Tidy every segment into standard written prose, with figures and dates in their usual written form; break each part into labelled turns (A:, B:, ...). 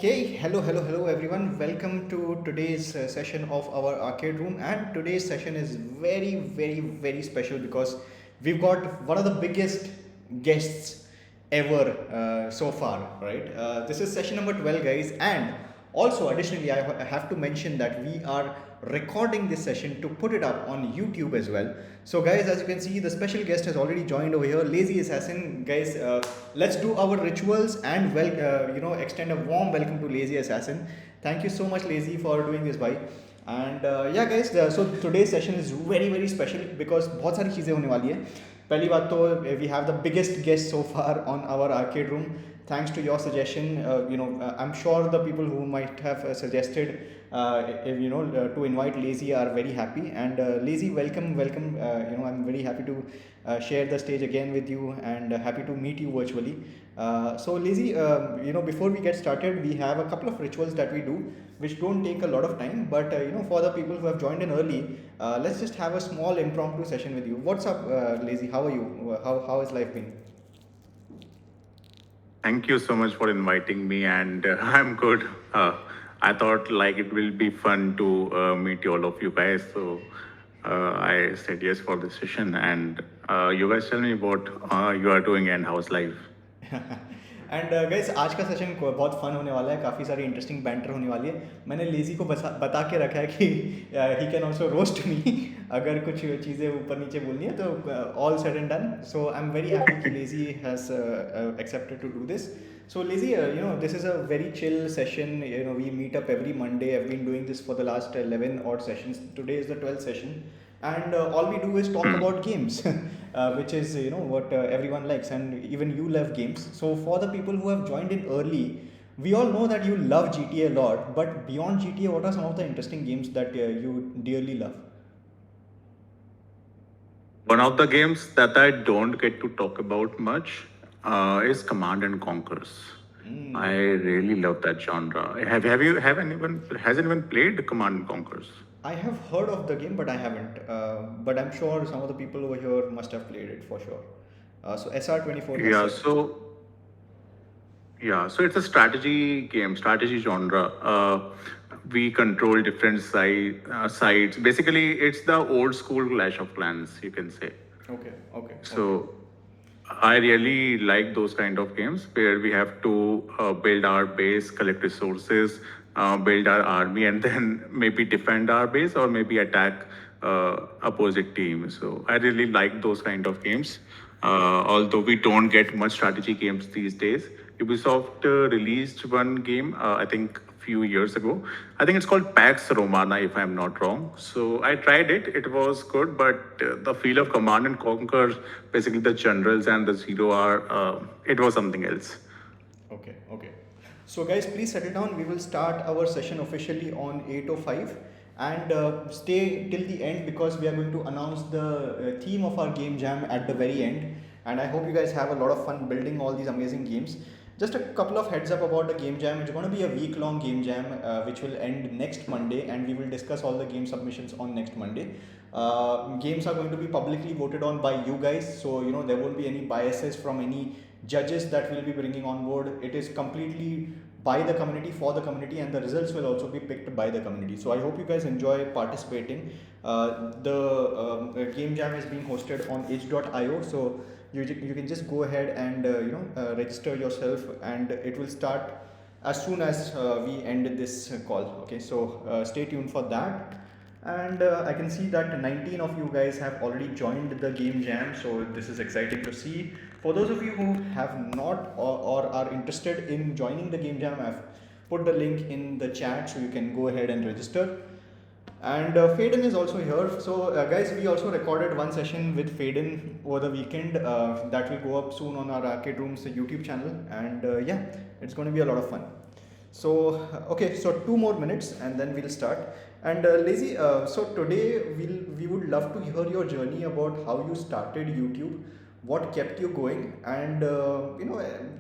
A: Okay, hello everyone. Welcome to today's session of our arcade room. And today's session is very special because we've got one of the biggest guests ever so far, right? This is session number 12, guys. And also, additionally, I have to mention that we are recording this session to put it up on YouTube as well. So, guys, as you can see, the special guest has already joined over here, Lazy Assassin. Guys, let's do our rituals and extend a warm welcome to Lazy Assassin. Thank you so much, Lazy, for doing this, bhai. And yeah, guys, so today's session is very special because बहुत सारी चीज़ें होने वाली है. पहली बात तो we have the biggest guest so far on our arcade room. Thanks to your suggestion, I'm sure the people who might have suggested, to invite Lazy are very happy. And Lazy, welcome. I'm very happy to share the stage again with you and happy to meet you virtually. So Lazy, before we get started, we have a couple of rituals that we do, which don't take a lot of time. But for the people who have joined in early, let's just have a small impromptu session with you. What's up, Lazy? How are you? How has life been?
B: Thank you so much for inviting me, and I'm good. I thought like it will be fun to meet all of you guys, so I said yes for this session. And you guys tell me what you are doing and how's life.
A: And guys आज का session बहुत fun होने वाला है, काफ़ी सारी interesting banter होने वाली है. मैंने लेज़ी को बता के रखा है कि he can also roast me अगर कुछ चीज़ें ऊपर नीचे बोलनी है तो all said and done. So I am very happy कि lazy has accepted to do this. So Lazy, this is a very chill session. We meet up every Monday. I've been doing this for the last 11 odd sessions. Today is the 12th session, and all we do is talk about games, which is what everyone likes, and even you love games. So for the people who have joined in early, we all know that you love GTA a lot. But beyond GTA, what are some of the interesting games that you dearly love?
B: One of the games that I don't get to talk about much is Command and Conquers. I really love that genre. Has anyone played Command and Conquers?
A: I have heard of the game, but I haven't. But I'm sure some of the people over here must have played it for sure. So SR24 has
B: Yeah,
A: said.
B: so it's a strategy game, strategy genre. We control different sides. Basically, it's the old school Clash of Clans, you can say.
A: Okay.
B: So I really like those kind of games where we have to build our base, collect resources, build our army, and then maybe defend our base or maybe attack opposite team. So I really like those kind of games. Although we don't get much strategy games these days, Ubisoft released one game, I think a few years ago. I think it's called Pax Romana, if I'm not wrong. So I tried it. It was good, but the feel of Command and Conquer, basically the generals and the Zero are, it was something else.
A: Okay. So guys, please settle down. We will start our session officially on 8:05 and stay till the end because we are going to announce the theme of our game jam at the very end. And I hope you guys have a lot of fun building all these amazing games. Just a couple of heads up about the game jam. It's going to be a week-long game jam, which will end next Monday, and we will discuss all the game submissions on next Monday. Games are going to be publicly voted on by you guys, so there won't be any biases from any judges that we'll be bringing on board. It is completely by the community, for the community, and the results will also be picked by the community. So I hope you guys enjoy participating. The game jam is being hosted on itch.io, so you can just go ahead and register yourself, and it will start as soon as we end this call. Okay, so stay tuned for that. And I can see that 19 of you guys have already joined the game jam, so this is exciting to see. For those of you who have not or are interested in joining the game jam, I've put the link in the chat so you can go ahead and register. And Faden is also here. So guys, we also recorded one session with Faden over the weekend that will go up soon on our Arcade Rooms YouTube channel. And yeah, it's going to be a lot of fun. So okay, so 2 more minutes and then we'll start. And Lazy, so today we would love to hear your journey about how you started YouTube, what kept you going, and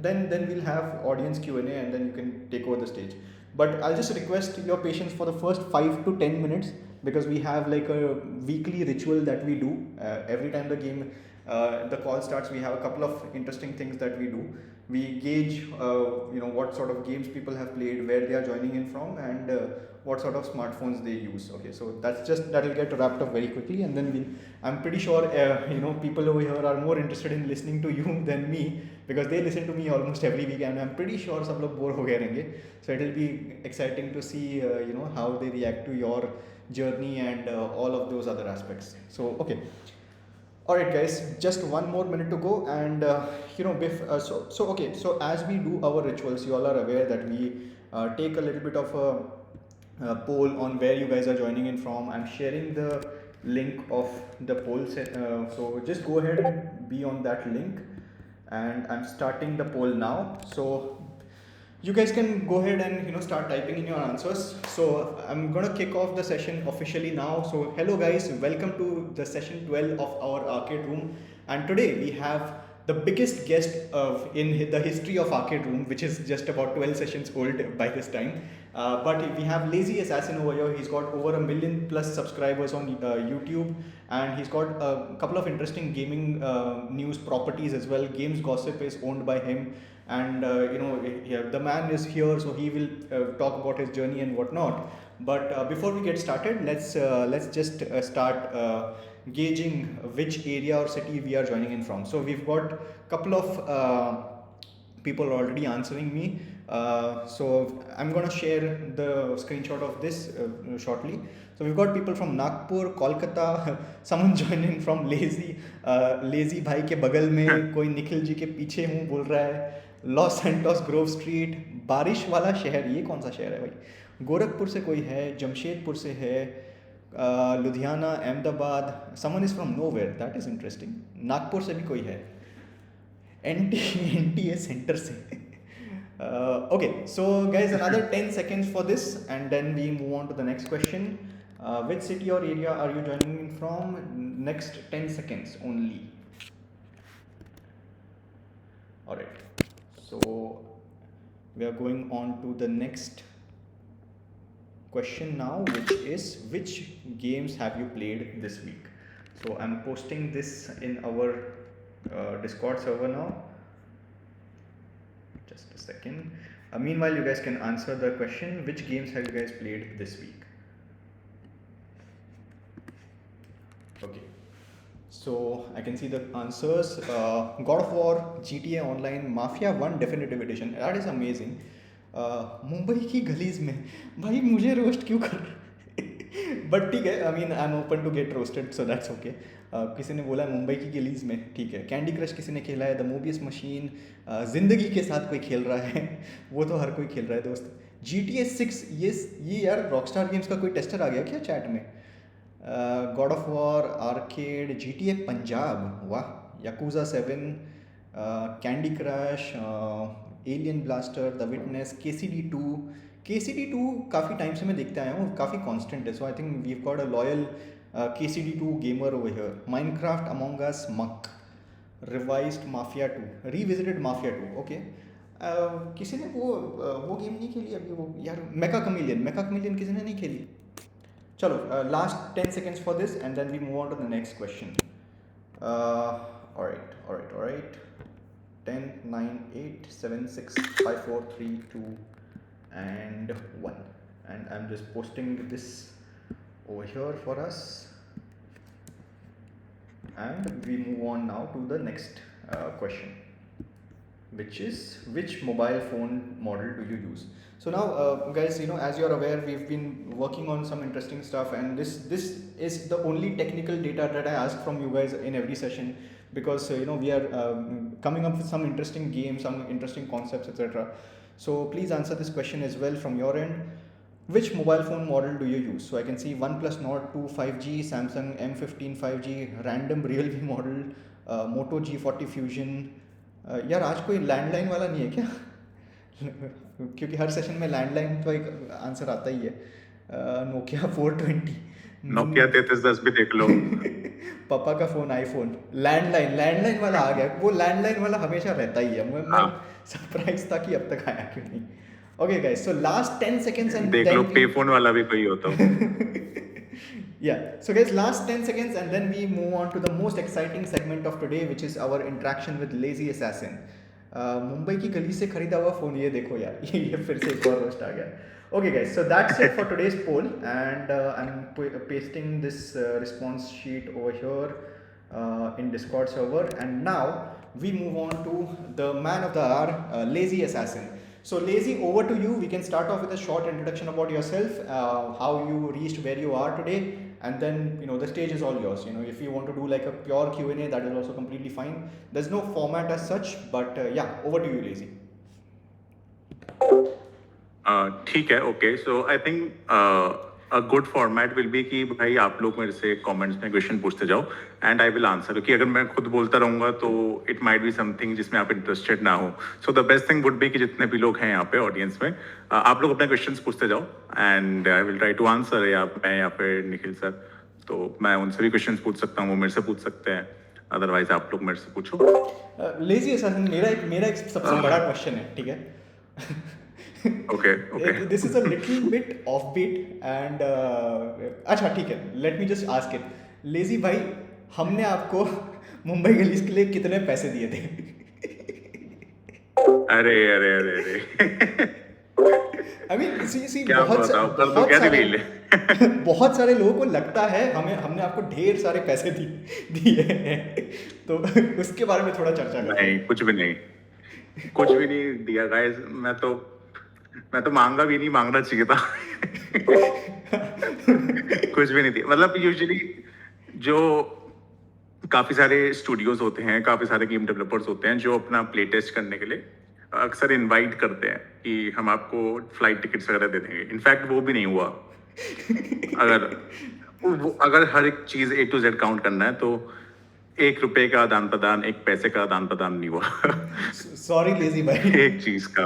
A: then we'll have audience Q&A and then you can take over the stage. But I'll just request your patience for the first 5 to 10 minutes because we have like a weekly ritual that we do every time the game the call starts, we have a couple of interesting things that we do. We gauge what sort of games people have played, where they are joining in from, and what sort of smartphones they use. Okay, so that will get wrapped up very quickly, and then I'm pretty sure people over here are more interested in listening to you than me, because they listen to me almost every week, and I'm pretty sure सब लोग bore हो गए रहेंगे. So it will be exciting to see how they react to your journey and all of those other aspects. So okay. All right, guys, just one more minute to go, and okay, so as we do our rituals, you all are aware that we take a little bit of a poll on where you guys are joining in from. I'm sharing the link of the poll set, so just go ahead and be on that link, and I'm starting the poll now. So you guys can go ahead and start typing in your answers. So I'm gonna kick off the session officially now. So hello guys, welcome to the session 12 of our arcade room, and today we have the biggest guest in the history of arcade room, which is just about 12 sessions old by this time. But we have Lazy Assassin over here. He's got over 1 million plus subscribers on YouTube, and he's got a couple of interesting gaming news properties as well. Games Gossip is owned by him, and the man is here, so he will talk about his journey and whatnot. But before we get started, let's just start gauging which area or city we are joining in from. So we've got a couple of people already answering me. So I'm gonna share the screenshot of this shortly. So we've got people from Nagpur, Kolkata, someone joining from Lazy भाई के बगल में कोई निखिल जी के पीछे हूँ बोल रहा है. लॉस सैंटोस ग्रोव स्ट्रीट, बारिश वाला शहर, ये कौन सा शहर है भाई? गोरखपुर से कोई है, जमशेदपुर से है, Ludhiana, Ahmedabad, someone is from nowhere, that is interesting. Nagpur से भी कोई है, NTA सेंटर से. Okay, so guys, another 10 seconds for this, and then we move on to the next question. Which city or area are you joining in from? Next 10 seconds only. Alright, so we are going on to the next question now, which is, which games have you played this week? So I'm posting this in our Discord server now. Just a second. Meanwhile, you guys can answer the question, which games have you guys played this week? Okay, so I can see the answers. God of War, GTA Online, Mafia 1 Definitive Edition. That is amazing. Mumbai की गलीज में, भाई मुझे roast क्यों कर रहे? But ठीक है, I mean I am open to get roasted, so that's okay. किसी ने बोला मुंबई की गलीज में, ठीक है. कैंडी क्रश किसी ने खेला है, द मोबियस मशीन, ज़िंदगी के साथ कोई खेल रहा है, वो तो हर कोई खेल रहा है दोस्त. GTA 6, ये यार रॉकस्टार गेम्स का कोई टेस्टर आ गया क्या चैट में? God of War, arcade, GTA Punjab, वाह, Yakuza 7, Candy Crush, Alien Blaster, the Witness, KCD 2 काफ़ी टाइम से मैं देखते आया हूँ, काफ़ी कांस्टेंट है. So I think we have got a loyal KCD 2 gamer over here. Minecraft, Among Us, Muck, revised Mafia 2, revisited Mafia 2. Okay, किसी ने वो गेम नहीं खेली अभी, वो यार मेका कमिलियन किसी ने नहीं खेली. चलो, last 10 seconds for this, and then we move on to the next question. Alright. 10, 9, 8, 7, 6, 5, 4, 3, 2, and 1. And I'm just posting this over here for us. And we move on now to the next question, which is, which mobile phone model do you use? So now, guys, as you're aware, we've been working on some interesting stuff, and this is the only technical data that I ask from you guys in every session, because we are coming up with some interesting games, some interesting concepts, etc. So please answer this question as well from your end. Which mobile phone model do you use? So I can see OnePlus Nord 2 5G, Samsung M15 5G, random Realme model, Moto G40 Fusion. यार आज कोई landline वाला नहीं है क्या? क्योंकि हर session में landline तो एक आंसर आता ही है. Nokia 420,
B: Nokia 3310 भी देख लो.
A: पापा का फोन आईफोन. लैंडलाइन वाला आ गया. वो लैंडलाइन वाला हमेशा रहता ही है. मैं सरप्राइज था कि अब तक आया क्यों नहीं. Okay guys, so last 10 seconds and
B: देख
A: then
B: लो, पे फोन वाला भी कोई होता.
A: Yeah. So guys, last 10 seconds and then we move on to the most exciting segment of today, which is our interaction with Lazy Assassin. Mumbai की गली से खरीदा हुआ फोन, ये देखो यार, ये फिर से एक और रोस्ट आ गया. Okay guys, so that's it for today's poll, and I'm pasting this response sheet over here in Discord server, and now we move on to the man of the hour, Lazy Assassin. So Lazy, over to you. We can start off with a short introduction about yourself, how you reached where you are today, and then the stage is all yours. If you want to do like a pure Q&A, that is also completely fine. There's no format as such, but yeah, over to you, Lazy.
B: ठीक है, okay. So I think a good format will be कि भाई आप लोग मेरे से comments में question पूछते जाओ एंड आई विल आंसर. क्योंकि अगर मैं खुद बोलता रहूंगा तो इट माइट बी समथिंग जिसमें आप इंटरेस्टेड ना हो. So the best thing would be कि जितने भी लोग हैं यहाँ पे ऑडियंस में, आप लोग अपने क्वेश्चंस पूछते जाओ and I will try to answer. या मैं या फिर निखिल सर, तो मैं उनसे भी क्वेश्चंस पूछ सकता हूँ, वो मेरे से पूछ सकते हैं. अदरवाइज आप लोग मेरे से पूछो.
A: Lazy Assassin, मेरा एक सबसे बड़ा क्वेश्चन है, ठीक है?
B: Okay.
A: This is a little bit offbeat and अच्छा ठीक है, let me just ask it. Lazy भाई, हमने आपको मुंबई गलीज के लिए कितने पैसे दिए थे?
B: अरे अरे अरे अरे
A: I mean, see,
B: क्या बताओ, कर दो क्या रिवील?
A: बहुत सारे लोगों को लगता है हमने आपको ढेर सारे पैसे दिए हैं, तो उसके बारे में थोड़ा चर्चा करते हैं.
B: नहीं, कुछ भी नहीं दिया गाइस. मैं तो मांगा भी नहीं, मांगना चाहिए था. कुछ भी नहीं दिया. मतलब यूजुअली जो काफी सारे स्टूडियोज होते हैं, काफी सारे गेम डेवलपर्स होते हैं जो अपना प्ले टेस्ट करने के लिए अक्सर इनवाइट करते हैं कि हम आपको फ्लाइट टिकट्स वगैरह दे देंगे. इनफैक्ट वो भी नहीं हुआ. अगर हर एक चीज A to Z काउंट करना है तो ₹1 का आदान प्रदान, 1 पैसे का आदान प्रदान नहीं हुआ.
A: सॉरी लेजी भाई.
B: एक चीज का.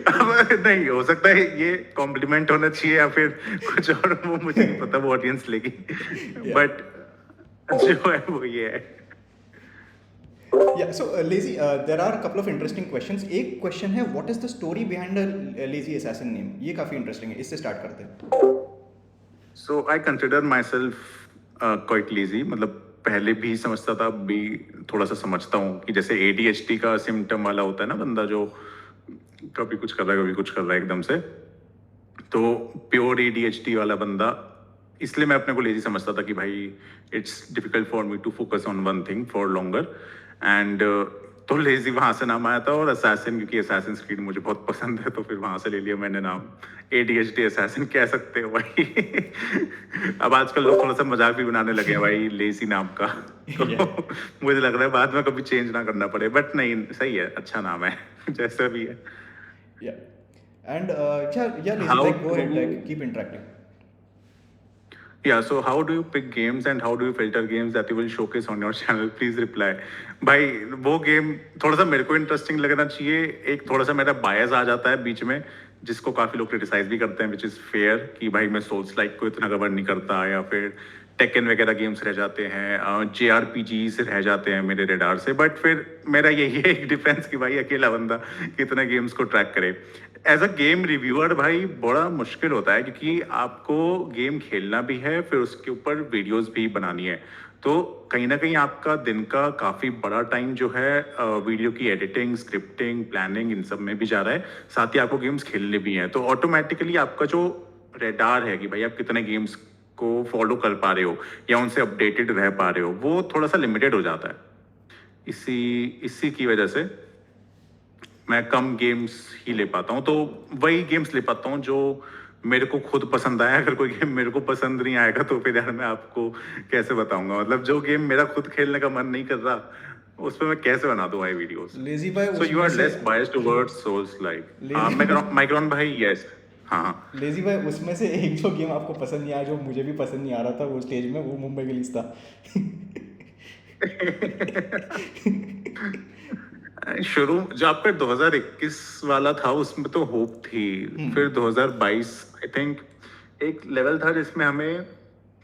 B: अब नहीं हो सकता है ये कॉम्प्लीमेंट होना चाहिए या फिर कुछ और, वो मुझे नहीं पता, वो ऑडियंस लेगी. बट जो है वो ये है.
A: Yeah, so Lazy, there are a couple of interesting questions. एक क्वेश्चन है, what is the story behind the Lazy Assassin name? ये काफी इंटरेस्टिंग है, इससे स्टार्ट करते हैं.
B: So I consider myself quite lazy. मतलब पहले भी समझता था, अभी थोड़ा सा समझता हूँ कि जैसे ADHD का सिम्टम वाला होता है ना बंदा, जो कभी कुछ कर रहा है कभी कुछ कर रहा है एकदम से, तो प्योर ADHD वाला बंदा. इसलिए मैं अपने को लेजी समझता था कि भाई it's difficult for me to focus on one thing for longer. And तो लेजी वहां से नाम आया था. और असैसिन, क्योंकि असैसिन क्रीड मुझे बहुत पसंद है, तो फिर वहां से ले लिया मैंने नाम. ADHD असैसिन कह सकते हो भाई. अब आजकल लोग थोड़ा सा मजाक भी बनाने लगे हैं भाई लेजी नाम का. तो मुझे लग रहा है बाद में कभी चेंज ना करना पड़े. बट नहीं, सही है, अच्छा नाम है. जैसा भी है.
A: And yeah, Lazy, like, go ahead, like, keep interacting.
B: Yeah, so how do you pick games and how do you filter games that you will showcase on your channel? Please reply. भाई वो game थोड़ा सा मेरे को interesting लगना चाहिए. एक थोड़ा सा मेरा बायस आ जाता है बीच में, जिसको काफी लोग क्रिटिसाइज भी करते हैं, विच इज फेयर, कि भाई मैं सोल्स लाइक को इतना कवर नहीं करता, या फिर टेकन वगैरह गेम्स रह जाते हैं, JRPGs रह जाते हैं मेरे रेडार से. बट फिर मेरा यही है एक डिफरेंस कि भाई अकेला बंदा कितने गेम्स को ट्रैक करे. एज अ गेम रिव्यूअर भाई बड़ा मुश्किल होता है, क्योंकि आपको गेम खेलना भी है, फिर उसके ऊपर वीडियोस भी बनानी है. तो कहीं ना कहीं आपका दिन का काफ़ी बड़ा टाइम जो है वीडियो की एडिटिंग, स्क्रिप्टिंग, प्लानिंग, इन सब में भी जा रहा है. साथ ही आपको गेम्स खेलने भी हैं. तो ऑटोमेटिकली आपका जो रेडार है कि भाई आप कितने गेम्स को फॉलो कर पा रहे हो या उनसे अपडेटेड रह पा रहे हो, वो थोड़ा सा लिमिटेड हो जाता है. इसी की वजह से मैं कम गेम्स ही ले पाता हूँ. तो वही गेम्स ले पाता हूँ जो मेरे को खुद पसंद आया. अगर कोई गेम मेरे को पसंद नहीं आएगा तो फिर यार मैं आपको कैसे बताऊंगा. मतलब जो गेम मेरा खुद खेलने का मन नहीं कर रहा, उस पर मैं कैसे बना दूँ भाई वीडियोस.
A: लेजी भाई,
B: so you are less biased towards souls like. Micron भाई, यस. हाँ,
A: लेजी भाई, उसमें से एक जो गेम आपको पसंद नहीं आया, जो मुझे भी पसंद नहीं आ रहा था वो स्टेज में, वो मुंबई गलीज था.
B: शुरू जो आपका 2021 वाला था उसमें तो होप थी. फिर 2022 आई थिंक एक लेवल था जिसमें हमें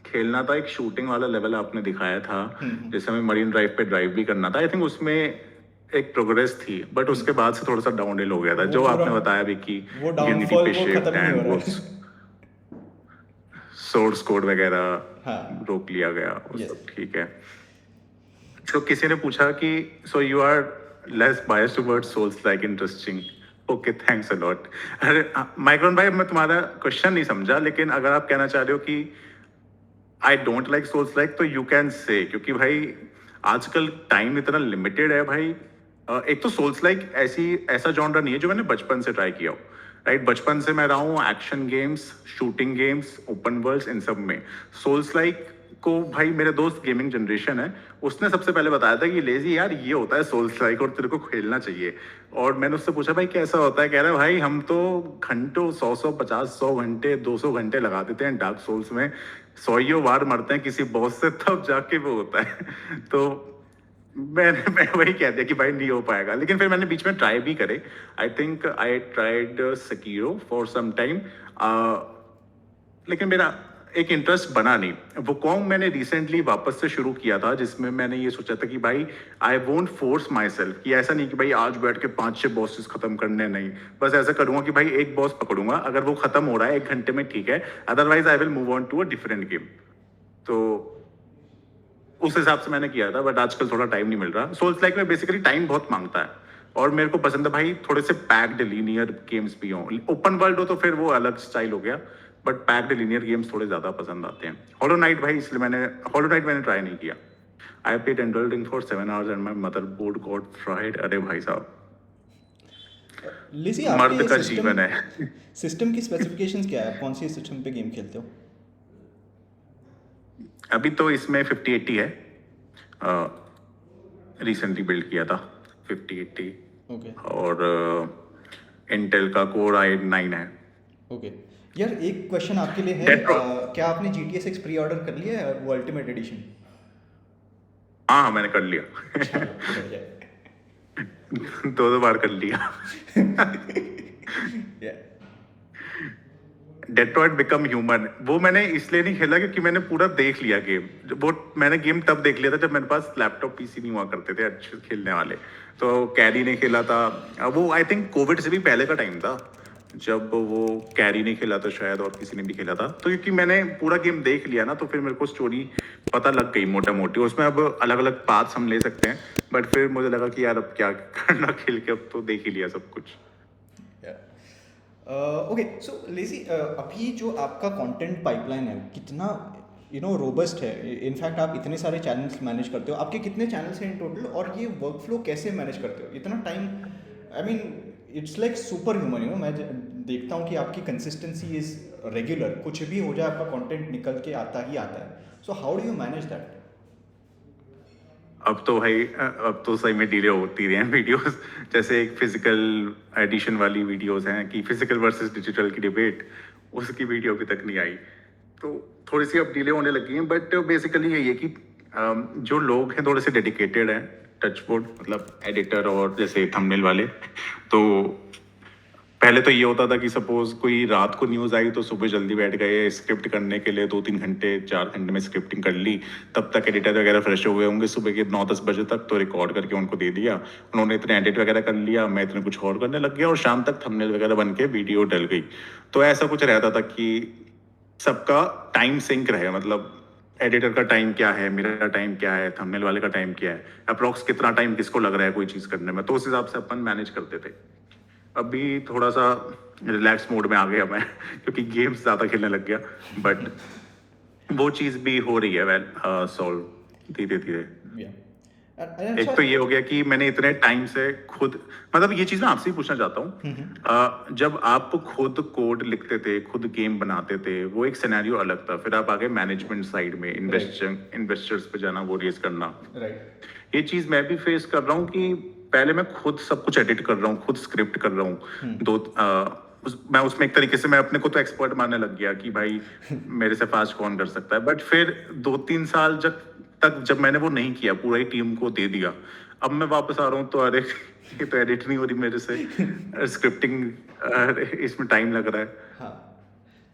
B: खेलना था. एक शूटिंग वाला लेवल आपने दिखाया था, जैसे हमें मरीन ड्राइव पे ड्राइव भी करना था. आई थिंक उसमें एक प्रोग्रेस थी. बट उसके बाद से थोड़ा सा डाउनहिल हो गया था, जो आपने बताया भी कि
A: वो डाउनफॉल वो खत्म नहीं हो रहा है.
B: सोर्स कोड वगैरह
A: हाँ
B: रोक लिया गया, वो
A: यस
B: सब ठीक है। तो किसी ने पूछा कि so you are less biased towards souls like, interesting. Okay, thanks a lot. अरे माइक्रोन भाई, मैं तुम्हारा क्वेश्चन नहीं समझा, लेकिन अगर आप कहना चाह रहे हो कि I don't like souls like, तो यू कैन से, क्योंकि भाई आजकल टाइम इतना लिमिटेड है भाई। एक तो सोल्स लाइक ऐसा जॉनरा नहीं है जो मैंने बचपन से ट्राई किया हो, राइट? बचपन से मैं रहा हूँ action games, shooting games, open worlds, इन सब में। सोल्स लाइक को भाई मेरे दोस्त गेमिंग जनरेशन है, उसने सबसे पहले बताया था कि लेजी यार ये होता है सोल्स लाइक और तेरे को खेलना चाहिए। और मैंने उससे पूछा भाई कैसा होता है, कह रहा है भाई हम तो घंटों 100 150 100 घंटे 200 घंटे लगा देते हैं डार्क सोल्स में, 100 बार मरते हैं किसी बॉस से, तब जाके वो होता है। तो मैं वही कह दिया कि भाई नहीं हो पाएगा, लेकिन फिर मैंने बीच में ट्राई भी करे। I think I tried Sekiro for some time, लेकिन मेरा एक इंटरेस्ट बना नहीं। वो कॉम मैंने रिसेंटली वापस से शुरू किया था, जिसमें मैंने ये सोचा था कि भाई I won't force my self, कि ऐसा नहीं कि भाई आज बैठ के 5-6 बॉसेस खत्म करने, नहीं, बस ऐसा करूंगा कि भाई एक बॉस पकड़ूंगा, अगर वो खत्म हो रहा है 1 घंटे में ठीक है, otherwise I will move on to a different game. तो उस हिसाब से मैंने किया था, बट आजकल थोड़ा टाइम नहीं मिल रहा। सोल्स लाइक में बेसिकली टाइम बहुत मांगता है, और मेरे को पसंद है भाई थोड़े से पैक्ड लीनियर गेम्स भी हों। ओपन वर्ल्ड हो तो फिर वो अलग स्टाइल हो गया, बट पैक्ड लीनियर गेम्स थोड़े ज्यादा पसंद आते हैं। हॉलो नाइट भाई, इसलिए मैंने ट्राई नहीं किया। I played Elden ring for 7 hours and my motherboard got fried. अरे भाई साहब,
A: लिसी
B: मर्द
A: आपके
B: का
A: सिस्टम
B: जीवन है।
A: सिस्टम की स्पेसिफिकेशंस क्या है, आप कौन सी सिस्टम पे गेम खेलते हो?
B: अभी तो इसमें 5080 है, रिसेंटली बिल्ड किया था 5080,
A: ओके
B: और इंटेल का कोर i9 है।
A: ओके यार, एक क्वेश्चन आपके लिए है,
B: डेट्रॉइट,
A: क्या आपने G T A 6 pre order कर लिया है, वो अल्टीमेट एडिशन?
B: हाँ मैंने कर लिया।
A: चलो बढ़िया है।
B: 2 बार कर लिया।
A: या
B: डेट्रॉइट बिकम ह्यूमन, वो मैंने इसलिए नहीं खेला क्योंकि मैंने पूरा देख लिया गेम। वो मैंने गेम तब देख लिया था जब मेरे पास लैपटॉप पीसी नहीं हुआ करते थे अच्छे खेलने वाले, तो कैरी नहीं खेला था। वो आई थिंक कोविड से भी पहले का टाइम था जब वो कैरी नहीं खेला था शायद, और किसी ने भी खेला था। तो क्योंकि मैंने पूरा गेम देख लिया ना, तो फिर मेरे को स्टोरी पता लग गई मोटा मोटी। उसमें अब अलग अलग पाथ्स हम ले सकते हैं, बट फिर मुझे लगा कि यार अब क्या करना खेल के, अब तो देख ही लिया सब कुछ।
A: ओके सो लेजी, अभी जो आपका कंटेंट पाइपलाइन है कितना रोबस्ट है? इनफैक्ट आप इतने सारे चैनल्स मैनेज करते हो, आपके कितने चैनल्स हैं इन टोटल, और ये वर्कफ्लो कैसे मैनेज करते हो इतना time? I mean it's like super human, मैं देखता हूँ कि आपकी कंसिस्टेंसी इज रेगुलर, कुछ भी हो जाए आपका कंटेंट निकल के आता ही आता है। So how do you manage that?
B: अब तो भाई अब तो सही में डिले होती रही हैं वीडियोस। जैसे एक फिजिकल एडिशन वाली वीडियोस हैं कि फिजिकल वर्सेस डिजिटल की डिबेट, उसकी वीडियो अभी तक नहीं आई, तो थोड़ी सी अब डिले होने लगी हैं। बट बेसिकली यही है कि जो लोग हैं थोड़े से डेडिकेटेड हैं, टचवुड, मतलब एडिटर और जैसे थंबनेल वाले। तो पहले तो ये होता था कि सपोज कोई रात को न्यूज़ आई तो सुबह जल्दी बैठ गए स्क्रिप्ट करने के लिए, 2-3 घंटे 4 घंटे में स्क्रिप्टिंग कर ली, तब तक एडिटर वगैरह फ्रेश हो गए होंगे सुबह के 9-10 बजे तक, तो रिकॉर्ड करके उनको दे दिया, उन्होंने इतने एडिट वगैरह कर लिया, मैं इतने कुछ और करने लग गया, और शाम तक थंबनेल वगैरह बन के वीडियो डल गई। तो ऐसा कुछ रहता था कि सबका टाइम सिंक रहे, मतलब एडिटर का टाइम क्या है, मेरा टाइम क्या है, थंबनेल वाले का टाइम क्या है, अप्रॉक्स कितना टाइम किसको लग रहा है कोई चीज़ करने में, तो उस हिसाब से अपन मैनेज करते थे। अभी थोड़ा सा रिलैक्स मोड में आ गया मैं क्योंकि गेम्स ज़्यादा खेलने लग गया, बट वो चीज़ भी हो रही है वेल सॉल्व धीरे धीरे। एक तो ये हो गया कि मैंने इतने टाइम से खुद, मतलब ये चीज़ मैं आपसे ही पूछना चाहता हूँ, जब आप खुद कोड लिखते थे, खुद गेम बनाते थे, वो एक सिनेरियो अलग था, फिर आप आगे मैनेजमेंट साइड में इन्वेस्टर्स पे जाना, वो रेस करना,
A: राइट
B: ये चीज मैं भी फेस कर रहा हूँ कि पहले मैं खुद सब कुछ एडिट कर रहा हूँ, खुद स्क्रिप्ट कर रहा हूँ, मैं उसमें एक तरीके से मैं अपने को तो एक्सपर्ट मानने लग गया कि भाई मेरे से फास्ट कौन कर सकता है। बट फिर 2-3 साल जब मैंने वो नहीं किया, पूरा ही टीम को दे दिया, अब मैं वापस आ रहा हूँ तो अरे ये तो एडिट नहीं हो रही मेरे से, स्क्रिप्टिंग इसमें टाइम लग रहा है।
A: हाँ,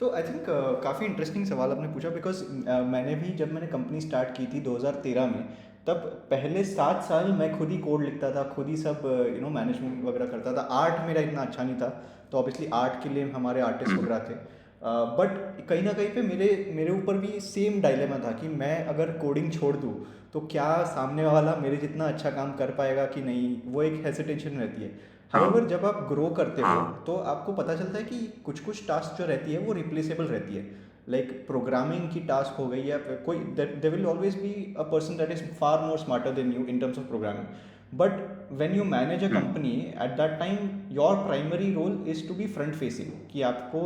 A: तो आई थिंक काफ़ी इंटरेस्टिंग सवाल आपने पूछा, बिकॉज मैंने भी जब मैंने कंपनी स्टार्ट की थी 2013 में, तब पहले 7 साल मैं खुद ही कोड लिखता था, खुद ही सब मैनेजमेंट वगैरह करता था। आर्ट मेरा इतना अच्छा नहीं था, तो ऑब्वियसली आर्ट के लिए हमारे आर्टिस्ट वगैरह थे, बट कहीं ना कहीं पे मेरे मेरे ऊपर भी सेम डायलेमा था कि मैं अगर कोडिंग छोड़ दूँ तो क्या सामने वाला मेरे जितना अच्छा काम कर पाएगा कि नहीं, वो एक हेसिटेशन रहती है।
B: हाँ
A: हाउएवर जब आप ग्रो करते हो
B: हाँ
A: तो आपको पता चलता है कि कुछ कुछ टास्क जो रहती है वो रिप्लेसेबल रहती है। लाइक प्रोग्रामिंग की टास्क हो गई या फिर कोई, there will always be a person that is far more smarter than you in terms of programming. But when you manage a
B: hmm,
A: company at that time your primary role is to be front facing, कि आपको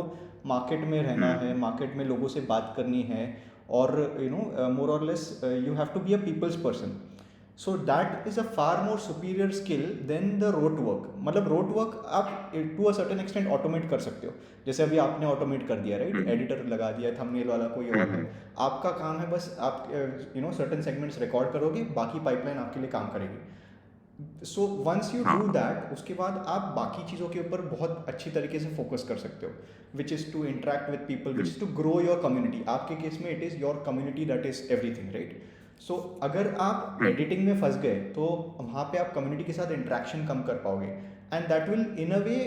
A: market में रहना
B: हम्म,
A: है, market में लोगों से बात करनी है, और यू नो मोर और less you have to be a people's person. So that is a far more superior skill than the rote work. मतलब रोट वर्क आप to a certain extent automate कर सकते हो, जैसे अभी आपने ऑटोमेट कर दिया, राइट?
B: हम्म,
A: एडिटर लगा दिया, थंबनेल वाला कोई और है,
B: हम्म,
A: आपका काम है बस आप you know certain segments record करोगे, बाकी पाइपलाइन आपके लिए काम करेगी। सो वंस यू डू
B: हाँ
A: दैट, उसके बाद आप बाकी चीज़ों के ऊपर बहुत अच्छी तरीके से फोकस कर सकते हो, which is to interact with people, which
B: hmm,
A: is to grow your community. आपके केस में it is your community that is everything, right? So अगर आप
B: हम्म,
A: एडिटिंग में फंस गए तो वहाँ पे आप कम्युनिटी के साथ इंट्रैक्शन कम कर पाओगे, and that will in a way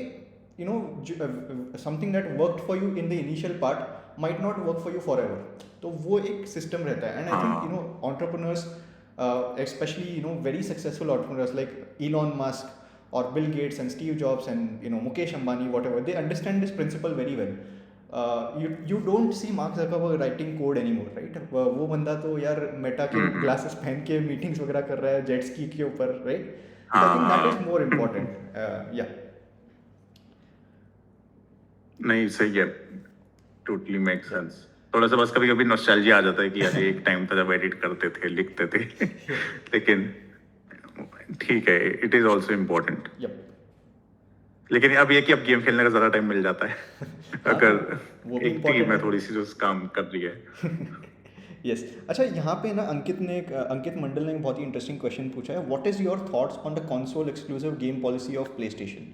A: you know something that worked for you in the initial part might not work for you for ever. तो वो एक सिस्टम रहता है, and I think you know
B: हाँ
A: entrepreneurs, especially you know very successful entrepreneurs like Elon Musk or Bill Gates and Steve Jobs and you know Mukesh Ambani, whatever, they understand this principle very well. You don't see Mark Zuckerberg writing code anymore, right? वो बंदा तो यार Meta के
B: हम्म,
A: glasses पहन के meetings वगैरह कर रहा है जेट स्की के ऊपर, right? So I think that is
B: हाँ
A: मोर इम्पोर्टेंट। या
B: नहीं सही है, टोटली मेक सेंस। थोड़ा सा बस कभी कभी नॉस्टैल्जिया आ जाता है कि यार ये एक टाइम था जब एडिट करते थे, लिखते थे लेकिन ठीक है, it is also important.
A: Yup.
B: लेकिन अब ये कि अब गेम खेलने का ज्यादा टाइम मिल जाता है
A: हाँ
B: अगर
A: वो भी
B: एक टीम
A: इम्पोर्टेंट
B: है
A: है।
B: थोड़ी सी जो काम कर रही है।
A: यस। अच्छा, यहाँ पे ना अंकित मंडल ने एक बहुत ही इंटरेस्टिंग क्वेश्चन पूछा है, what is your thoughts on the console exclusive game policy of play station?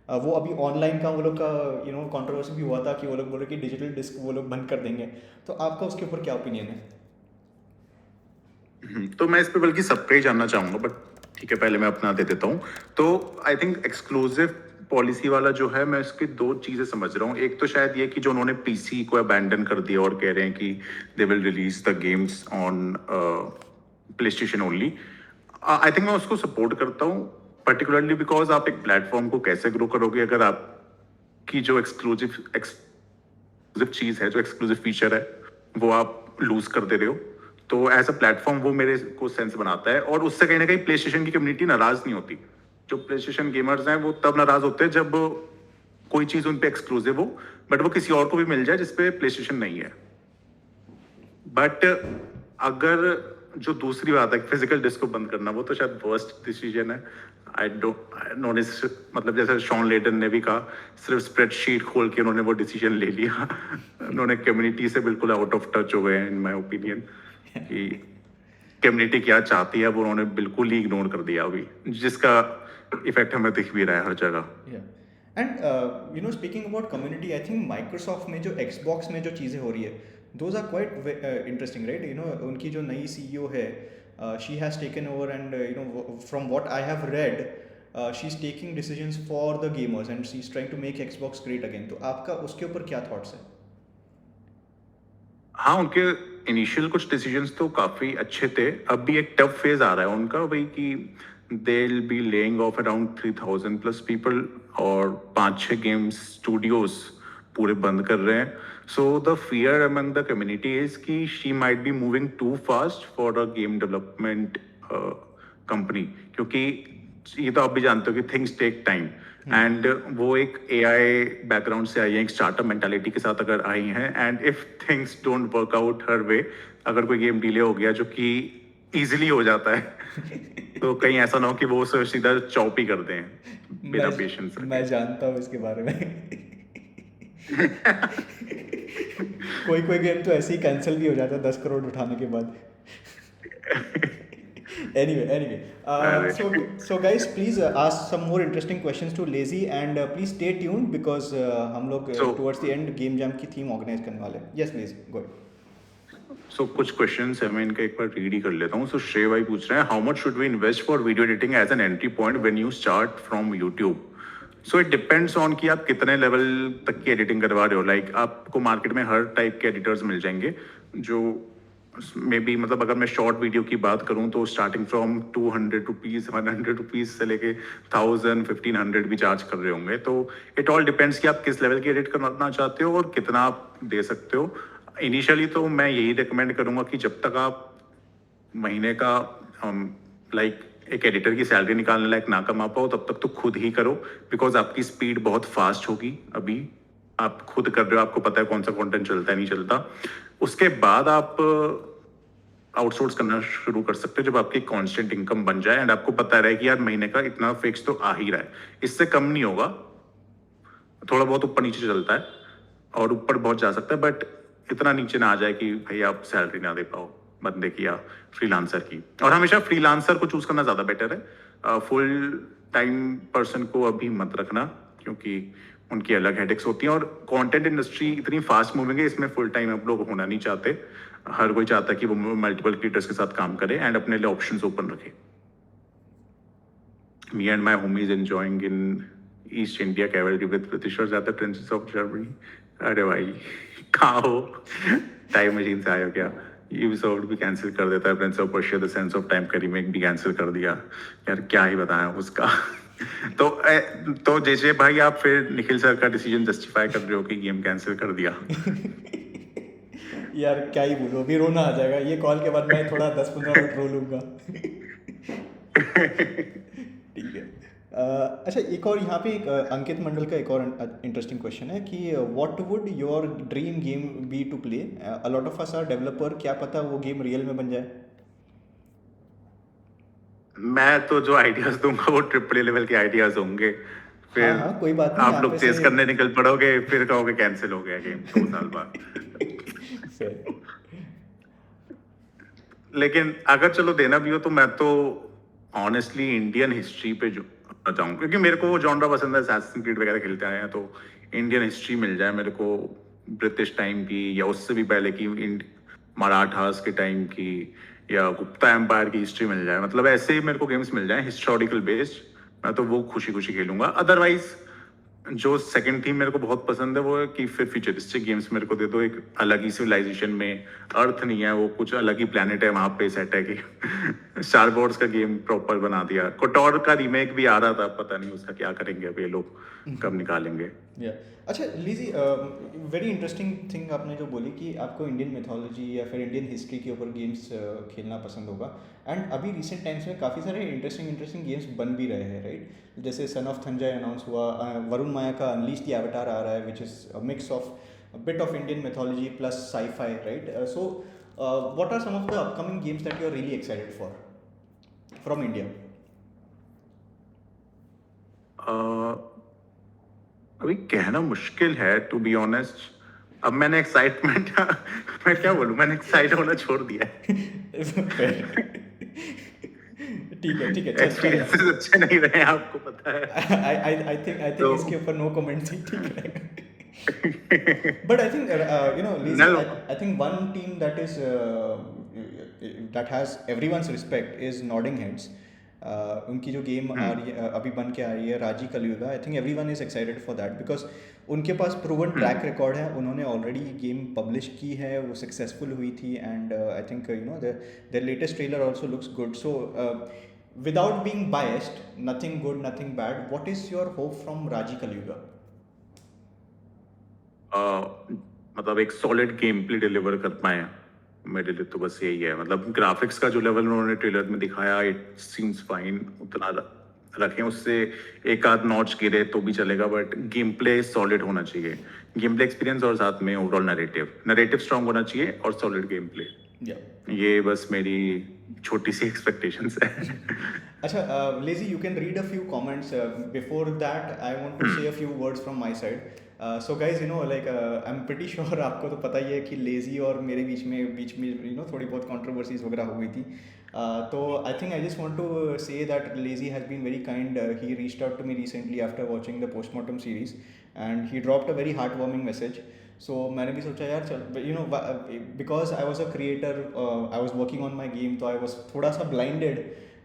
A: वो अभी ऑनलाइन का वो लोग का यू नो कंट्रोवर्सी भी हुआ था कि वो लोग बोल रहे कि डिजिटल डिस्क वो लोग बंद कर देंगे। तो आपका उसके ऊपर क्या ओपिनियन है?
B: तो मैं इस पे बल्कि सबका ही जानना चाहूंगा, बट ठीक है पहले मैं अपना दे देता हूँ। तो आई थिंक एक्सक्लूसिव पॉलिसी वाला जो है, मैं इसकी दो चीजें समझ रहा हूँ। एक तो शायद ये कि जो उन्होंने पीसी को अबैंडन कर दिया और कह रहे हैं कि they will release the games on play station only. I think मैं उसको सपोर्ट करता हूँ, पर्टिकुलरली बिकॉज आप एक प्लेटफॉर्म को कैसे ग्रो करोगे अगर आपकी जो एक्सक्लूसिव चीज है, जो एक्सक्लूसिव फीचर है, वो आप लूज कर दे रहे हो। तो एज अ प्लेटफॉर्म वो मेरे को सेंस बनाता है, और उससे कहीं ना कहीं प्ले स्टेशन की कम्युनिटी नाराज नहीं होती। जो प्ले स्टेशन गेमर्स हैं वो तब नाराज होते हैं जब कोई चीज उन पे एक्सक्लूसिव हो, बट वो किसी और को भी मिल जाए जिसपे प्ले स्टेशन नहीं है। बट अगर जो दूसरी बात है फिजिकल डिस्क को बंद करना, वो तो शायद वर्स्ट डिसीजन है। आई डोंट नो, मतलब जैसे शॉन लेटन ने भी कहा, सिर्फ स्प्रेडशीट खोल के उन्होंने वो डिसीजन ले लिया उन्होंने कम्युनिटी से बिल्कुल आउट ऑफ टच हो गए हैं इन माय ओपिनियन, कि कम्युनिटी क्या चाहती है वो उन्होंने बिल्कुल ही इग्नोर कर दिया अभी, जिसका इफेक्ट हमें दिख भी रहा है हर जगह।
A: या and you know speaking about community, I think Microsoft में जो एक्सबॉक्स में जो चीज़ें हो रही है, those are quite interesting, right? You know उनकी जो नई सीईओ है, she has taken over, and you know from what I have read, she is taking decisions for the gamers and she is trying to make Xbox great again. तो आपका उसके ऊपर क्या thoughts है?
B: हाँ, उनके इनिशियल कुछ डिसीजंस तो काफी अच्छे थे। अब भी एक टफ फेज आ रहा है उनका, वही कि they will be laying off around 3000 plus people, और 5-6 गेम्स स्टूडियोज पूरे बंद कर रहे हैं। So the fear among the community is कि she might be moving too fast for a game development company, क्योंकि ये तो आप भी जानते हो कि थिंग्स टेक टाइम, एंड वो एक एआई बैकग्राउंड से आई है, एक स्टार्टअप मेंटालिटी के साथ अगर आई हैं, and if things don't work out हर वे, अगर कोई गेम डिले हो गया जो कि इजीली हो जाता है तो कहीं ऐसा ना हो कि वो उसे सीधा चॉप ही कर दें बिना पेशेंस रखे।
A: मैं जानता हूँ इसके बारे में कोई कोई गेम तो ऐसे ही कैंसिल भी हो जाता है 10 करोड़ उठाने के बाद। Anyway,
B: अरे
A: so guys, please ask some more interesting questions to Lazy, and please stay tuned because हम लोग
B: सो
A: towards the end game jam की थीम ऑर्गेनाइज करने वाले हैं। Yes, Lazy, go ahead.
B: कुछ क्वेश्चंस है, मैं इनका एक बार रीड ही कर लेता हूँ। सो श्रेय भाई पूछ रहे हैं, how much should we invest for video editing as an entry point when you start from YouTube? So it depends on कि आप कितने लेवल तक की एडिटिंग करवा रहे हो। लाइक आपको मार्केट में हर टाइप के एडिटर्स मिल जाएंगे जो मे बी, मतलब अगर मैं शॉर्ट वीडियो की बात करूं तो स्टार्टिंग फ्रॉम 200 रुपीज़, 100 रुपीज़ से लेके 1000, 1500 भी चार्ज कर रहे होंगे। तो इट ऑल डिपेंड्स कि आप किस लेवल की एडिट करना चाहते हो और कितना आप दे सकते हो। इनिशियली तो मैं यही रिकमेंड करूंगा कि जब तक आप महीने का लाइक एक एडिटर की सैलरी निकालने लायक ना कमा पाओ तब तक तो खुद ही करो, बिकॉज आपकी स्पीड बहुत फास्ट होगी। अभी आप खुद कर रहे हो, आपको पता है कौन सा कंटेंट चलता है नहीं चलता। उसके बाद आप आउटसोर्स करना शुरू कर सकते हो जब आपकी कांस्टेंट इनकम बन जाए एंड आपको पता रहे कि यार महीने का इतना फिक्स तो आ ही रहा है, इससे कम नहीं होगा। थोड़ा बहुत ऊपर नीचे चलता है और ऊपर बहुत जा सकता है, बट इतना नीचे ना आ जाए कि भाई आप सैलरी ना दे पाओ बंदे की या फ्रीलांसर की। और हमेशा फ्रीलांसर को चूज करना ज़्यादा बेटर है। फुल टाइम पर्सन को अभी मत रखना, क्योंकि उनकी अलग हेडेक्स होती हैं और कंटेंट इंडस्ट्री इतनी फास्ट मूविंग है, इसमें फुल टाइम आप लोग होना नहीं चाहते। हर कोई चाहता है कि वो मल्टीपल क्रिएटर्स के साथ काम करे एंड अपने लिए ऑप्शंस ओपन रखे। Me and my homies enjoying in East India cavalry with Britishers at the trenches of Germany. अरे भाई कहाँ हो? टाइम मशीन से आए हो क्या? यूबीसॉफ्ट भी कैंसिल कर देता है, Prince of Persia the sense of time का रीमेक भी कैंसिल कर दिया। यार क्या ही बताएं उसका। तो जैसे भाई आप फिर निखिल सर का डिसीजन जस्टिफाई कर रहे हो कि गेम कैंसिल कर दिया।
A: यार क्या ही बोलूं, अभी रोना आ जाएगा। ये कॉल के बाद मैं थोड़ा 10-15 मिनट रो लूँगा। ठीक है। अच्छा, एक और यहाँ पे एक अंकित मंडल का एक और इंटरेस्टिंग क्वेश्चन है कि what would your dream game be to play? A lot of us are developer, क्या पता वो गेम रियल में बन जाए।
B: मैं तो जो आइडियाज दूंगा वो ट्रिपल लेवल के आइडियाज होंगे।
A: हाँ
B: फिर
A: हाँ, कोई बात नहीं,
B: आप
A: यहाँ पे
B: लोग
A: से।
B: चेस करने निकल पड़ोगे, फिर कहोगे कैंसिल हो गया गेम 2 साल बाद।
A: Fair.
B: लेकिन अगर चलो देना भी हो तो मैं तो ऑनेस्टली इंडियन हिस्ट्री पे जो जाऊँ, क्योंकि मेरे को वो जॉनरा पसंद है, असैसिन क्रीड वगैरह खेलते आए हैं, तो इंडियन हिस्ट्री मिल जाए मेरे को, ब्रिटिश टाइम की या उससे भी पहले की, मराठास के टाइम की या गुप्ता एम्पायर की हिस्ट्री मिल जाए। मतलब ऐसे ही मेरे को गेम्स मिल जाए हिस्टोरिकल बेस्ड, मैं तो वो खुशी खुशी खेलूंगा। अदरवाइज जो सेकंड थीम मेरे को बहुत पसंद है वो है कि फिर फ्यूचरिस्टिक गेम्स मेरे को दे दो, एक अलग ही सिविलाइजेशन में। अर्थ नहीं है वो, कुछ अलग ही प्लेनेट है वहां पे सेट है कि स्टार वॉर्स का गेम प्रॉपर बना दिया। कोटोर का रीमेक भी आ रहा था, पता नहीं उसका क्या करेंगे अब ये लोग, कब निकालेंगे।
A: या अच्छा लीजी, वेरी इंटरेस्टिंग थिंग आपने जो बोली कि आपको इंडियन मिथोलॉजी या फिर इंडियन हिस्ट्री के ऊपर गेम्स खेलना पसंद होगा। एंड अभी रिसेंट टाइम्स में काफ़ी सारे इंटरेस्टिंग गेम्स बन भी रहे हैं, राइट? जैसे सन ऑफ थंजाई अनाउंस हुआ, वरुण माया का अनलीश द एवतार आ रहा है, which is a mix of bit of Indian mythology plus sci-fi, right? So what are some of the upcoming games that you are really excited for from India?
B: अभी कहना मुश्किल है to be honest. अब मैंने excitement मैं क्या बोलूं, मैंने एक्साइट होना छोड़ दिया है।
A: ठीक है ठीक है, चल चल यार।
B: एक्सपीरियंसेस अच्छे नहीं रहे, आपको पता है।
A: आई थिंक
B: तो
A: इसके ऊपर नो कमेंट्स ही ठीक रहेगा। But I think Lazy.
B: no,
A: I think one team that has everyone's respect is Nodding Heads. उनकी जो गेम आ रही है, अभी बन के आ रही है, राजी Kalyuga. I think everyone is excited for that because उनके पास प्रूवन ट्रैक रिकॉर्ड है, उन्होंने ऑलरेडी गेम पब्लिश की है, वो सक्सेसफुल हुई थी। And I think their latest trailer also looks good. So without being biased, nothing good, nothing bad, what is your hope from Raji Kalyuga?
B: मतलब एक solid game play deliver कर पाए, मेरे लिए तो बस यही है। मतलब ग्राफिक्स का जो लेवल उन्होंने ट्रेलर में दिखाया, इट सीम्स फाइन, उतना रखें, उससे एक आध नॉच गिरे तो भी चलेगा, बट गेम प्ले सॉलिड होना चाहिए। गेम प्ले एक्सपीरियंस और साथ में ओवरऑल नरेटिव स्ट्रांग होना चाहिए और सॉलिड गेम प्ले। ये बस मेरी छोटी सी एक्सपेक्टेशंस है।
A: अच्छा, Lazy, you can read a few comments. Before that, I want to say a few words from my side. So guys, I'm pretty sure आपको तो पता ही है कि Lazy और मेरे बीच में थोड़ी बहुत controversies वगैरह हो गई थी। तो I think I just want to say that Lazy has been very kind. He reached out to me recently after watching the postmortem series, and he dropped a very heartwarming message. So मैंने भी सोचा यार चल, because I was a creator, I was working on my game, तो I was थोड़ा सा blinded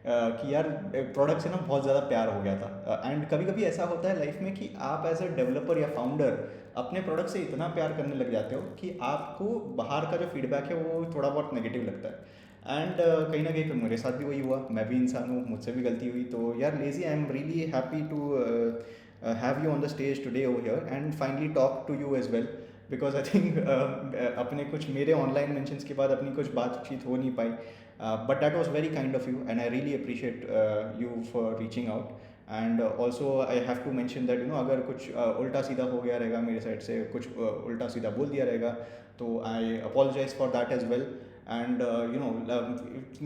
A: कि यार प्रोडक्ट से ना बहुत ज़्यादा प्यार हो गया था। एंड कभी कभी ऐसा होता है लाइफ में कि आप एज अ डेवलपर या फाउंडर अपने प्रोडक्ट से इतना प्यार करने लग जाते हो कि आपको बाहर का जो फीडबैक है वो थोड़ा बहुत नेगेटिव लगता है। एंड कहीं ना कहीं फिर मेरे साथ भी वही हुआ, मैं भी इंसान हूँ, मुझसे भी गलती हुई। तो यार Lazy, I am really happy to have you on the stage today over here and finally talk to you as well, because I think अपने कुछ मेरे ऑनलाइन मेंशंस के बाद अपनी कुछ बातचीत हो नहीं पाई। But that was very kind of you and I really appreciate you for reaching out. And also I have to mention that अगर कुछ उल्टा सीधा हो गया रहेगा मेरे साइड से, कुछ उल्टा सीधा बोल दिया रहेगा, तो I apologize for that as well. And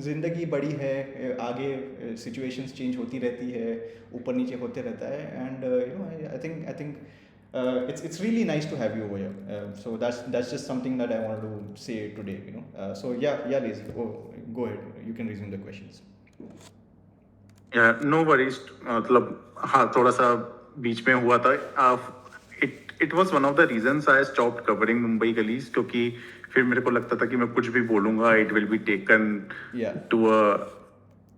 A: ज़िंदगी बड़ी है, आगे सिचुएशंस चेंज होती रहती है, ऊपर नीचे होते रहता है। And I think it's really nice to have you over here. So that's just something that I wanted to say today. So yeah, Lazy. Go ahead. You can resume the questions.
B: No worries, मतलब हाँ थोड़ा सा बीच में हुआ था। It was one of the reasons I stopped covering Mumbai gullies, क्योंकि फिर मेरे को लगता था कि मैं कुछ भी बोलूंगा it will be taken
A: Yeah.
B: To a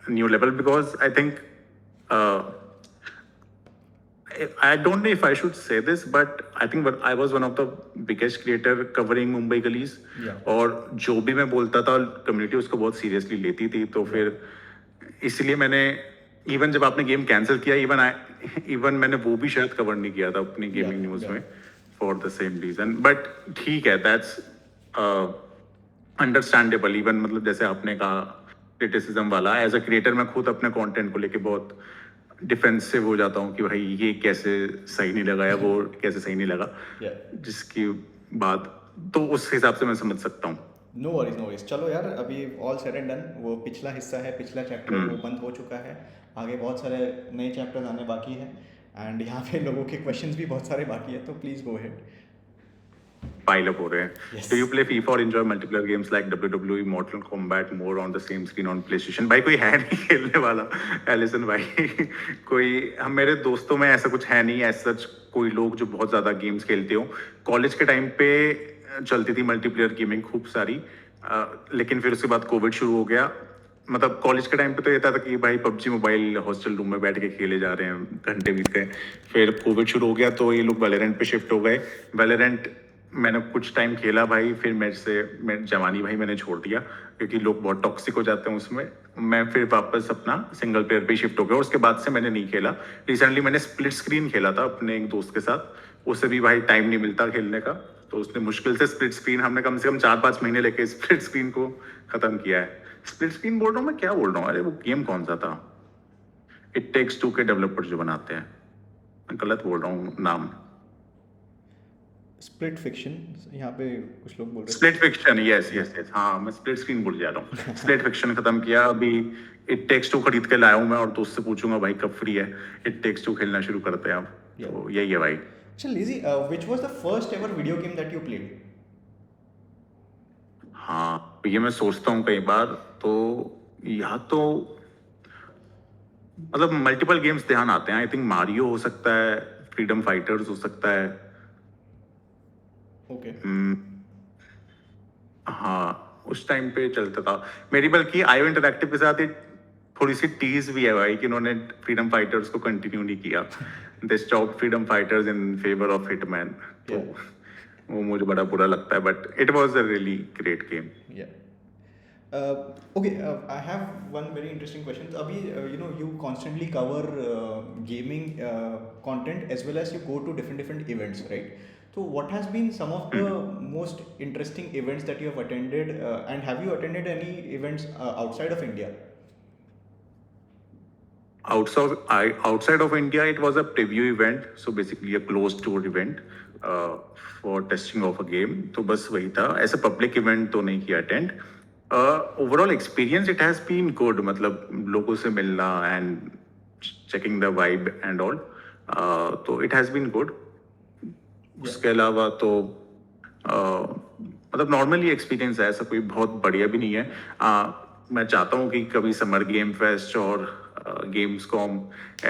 B: new level, because I think I don't know if I should say this, but I think I was one of the biggest creator covering Mumbai gullies.
A: Yeah.
B: और जो भी मैं बोलता था community उसको बहुत seriously लेती थी, तो फिर इसलिए मैंने इवन जब आपने गेम कैंसिल किया, इवन मैंने वो भी शायद कवर नहीं किया था अपनी गेमिंग न्यूज में for the same reason. But ठीक है, दैट्स अंडरस्टैंडेबल। इवन मतलब जैसे आपने कहा क्रिटिसिज्म वाला, एज अ क्रिएटर मैं खुद अपने कंटेंट को लेके बहुत डिफेंसिव हो जाता हूँ कि भाई ये कैसे सही नहीं लगा या वो कैसे सही नहीं लगा, जिसकी बात तो उस हिसाब से मैं समझ सकता हूँ।
A: No worries, no worries. चलो यार, अभी ऑल सेड एंड डन, वो पिछला हिस्सा है, पिछला चैप्टर वो बंद हो चुका है। आगे बहुत सारे नए चैप्टर्स आने बाकी हैं एंड यहाँ पे लोगों के क्वेश्चंस भी बहुत सारे बाकी है, तो please go ahead.
B: Pile up हो रहे हैं।
A: Yes.
B: Do you play FIFA or enjoy multiplayer games like WWE, Mortal Kombat more on the same screen on PlayStation? भाई कोई है नहीं खेलने वाला, एलिसन भाई। कोई मेरे दोस्तों में ऐसा कुछ है नहीं, ऐसा सच कोई लोग जो बहुत ज्यादा गेम्स खेलते हो। कॉलेज के टाइम पे चलती थी मल्टीप्लेयर गेमिंग खूब सारी, लेकिन फिर उसके बाद कोविड शुरू हो गया। मतलब कॉलेज के टाइम पे तो ये था कि भाई पबजी मोबाइल हॉस्टल रूम में बैठ के खेले जा रहे हैं, घंटे बीत गए। फिर कोविड शुरू हो गया तो ये लोग वैलोरेंट पे शिफ्ट हो गए। वैलोरेंट मैंने कुछ टाइम खेला भाई, फिर मेरे जवानी भाई मैंने छोड़ दिया क्योंकि लोग बहुत टॉक्सिक हो जाते हैं उसमें। मैं फिर वापस अपना सिंगल प्लेयर पे शिफ्ट हो गया, उसके बाद से मैंने नहीं खेला। रिसेंटली मैंने स्प्लिट स्क्रीन खेला था अपने एक दोस्त के साथ, उससे भी भाई टाइम नहीं मिलता खेलने का, तो उसने मुश्किल से स्प्लिट स्क्रीन, हमने कम से कम 4-5 महीने लेके स्प्लिट स्क्रीन को खत्म किया है। स्प्लिट स्क्रीन बोल रहा हूँ मैं, क्या बोल रहा हूँ, अरे वो गेम कौन सा था, इट टेक्स टू के डेवलपर जो बनाते हैं, मैं गलत बोल रहा हूँ नाम।
A: स्प्लिट फिक्शन, यहाँ पे कुछ लोग बोल रहे हैं।
B: Split fiction, yes yes yes, हाँ मैं स्प्लिट स्क्रीन भूल जा रहा हूँ। स्प्लिट फिक्शन खत्म किया, अभी इट टेक्स टू खरीद के लाया हूँ मैं, और दोस्त से पूछूंगा भाई कब फ्री है, इट टेक्स टू खेलना शुरू करते हैं अब। तो यही है भाई।
A: अच्छा lazy, which was the first ever video game that you played?
B: हाँ ये मैं सोचता हूँ कई बार, तो या तो मतलब मल्टीपल गेम्स ध्यान आते हैं। आई थिंक मारियो हो सकता है, फ्रीडम फाइटर्स हो सकता है।
A: ओके।
B: हाँ उस टाइम पे चलता था मेरी, बल्कि आईओ इंटरैक्टिव के साथ एक थोड़ी सी टीज भी है भाई कि उन्होंने फ्रीडम फाइटर्स को कंटिन्यू नहीं किया। They stop freedom fighters in favour of hitman, तो वो मुझे बड़ा बुरा लगता है, but it was a really great game.
A: Okay, I have one very interesting question. Abhi, you constantly cover gaming content as well as you go to different events, right? So, what has been some of the most interesting events that you have attended, and have you attended any events outside of India?
B: Outside of India, it was a preview event, so basically a closed tour event for testing of a game. तो बस वही था, ऐसा public event तो नहीं किया attend. Overall experience it has been good, मतलब लोगों से मिलना and checking the vibe and all, तो it has been good. उसके अलावा तो मतलब नॉर्मली एक्सपीरियंस है, ऐसा कोई बहुत बढ़िया भी नहीं है। मैं चाहता हूँ कि कभी समर गेम फेस्ट और गेम्स कॉम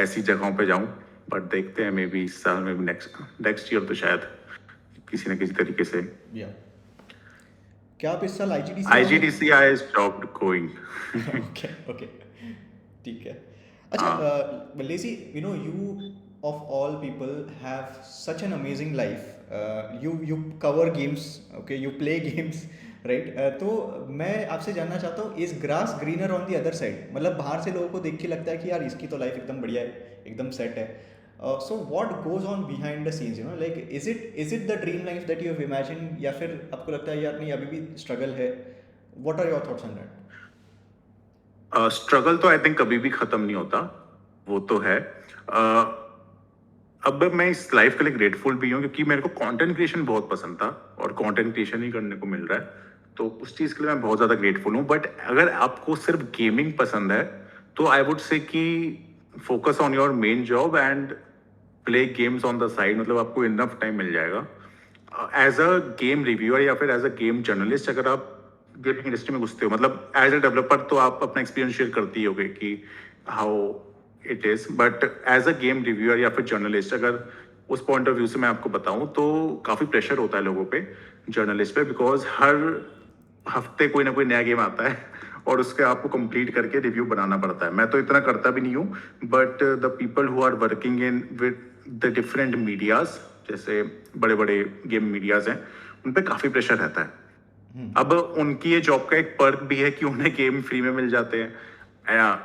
B: ऐसी जगहों पे जाऊं, बट देखते हैं, मे बी इस साल में भी नेक्स्ट ईयर तो शायद किसी न किसी तरीके से।
A: क्या आप इस साल IGDC
B: I stopped going.
A: Okay. ठीक है. अच्छा, Lazy, you of all people have such an amazing life. You cover games, okay? You play games, right? तो मैं आपसे जानना चाहता हूँ, is grass greener on the other side? मतलब बाहर से लोगों को देख के लगता है कि यार इसकी तो लाइफ एकदम बढ़िया है, एकदम सेट है. So what goes on behind the scenes, like is it the dream life that you have imagine, या फिर आपको लगता है यार नहीं अभी भी स्ट्रगल है? What are your thoughts on that?
B: Struggle तो आई थिंक कभी भी खत्म नहीं होता, वो तो है. अब मैं इस लाइफ के लिए ग्रेटफुल भी हूँ क्योंकि मेरे को कंटेंट क्रिएशन बहुत पसंद था और कंटेंट क्रिएशन ही करने को मिल रहा है, तो उस चीज़ के लिए मैं बहुत ज़्यादा ग्रेटफुल हूँ. बट अगर आपको सिर्फ गेमिंग पसंद है तो आई वुड से कि focus on your main job and play games on the side. मतलब आपको इनफ टाइम मिल जाएगा. एज अ गेम रिव्यूअर या फिर एज अ गेम जर्नलिस्ट अगर आप गेमिंग इंडस्ट्री में घुसते हो, मतलब एज अ डेवलपर तो आप अपना एक्सपीरियंस शेयर करती होगे कि how it is, but as a game reviewer या फिर जर्नलिस्ट अगर उस पॉइंट ऑफ व्यू से मैं आपको बताऊं तो काफ़ी प्रेशर होता है लोगों पे, जर्नलिस्ट पे, बिकॉज हर हफ्ते कोई ना कोई नया गेम आता है और उसके आपको कंप्लीट करके रिव्यू बनाना पड़ता है. मैं तो इतना करता भी नहीं हूँ, but the people who are working in with the different medias, जैसे बड़े बड़े गेम मीडियाज हैं, उन पर काफ़ी प्रेशर रहता है. अब उनकी ये जॉब का एक पर्क भी है कि उन्हें गेम फ्री में मिल जाते हैं,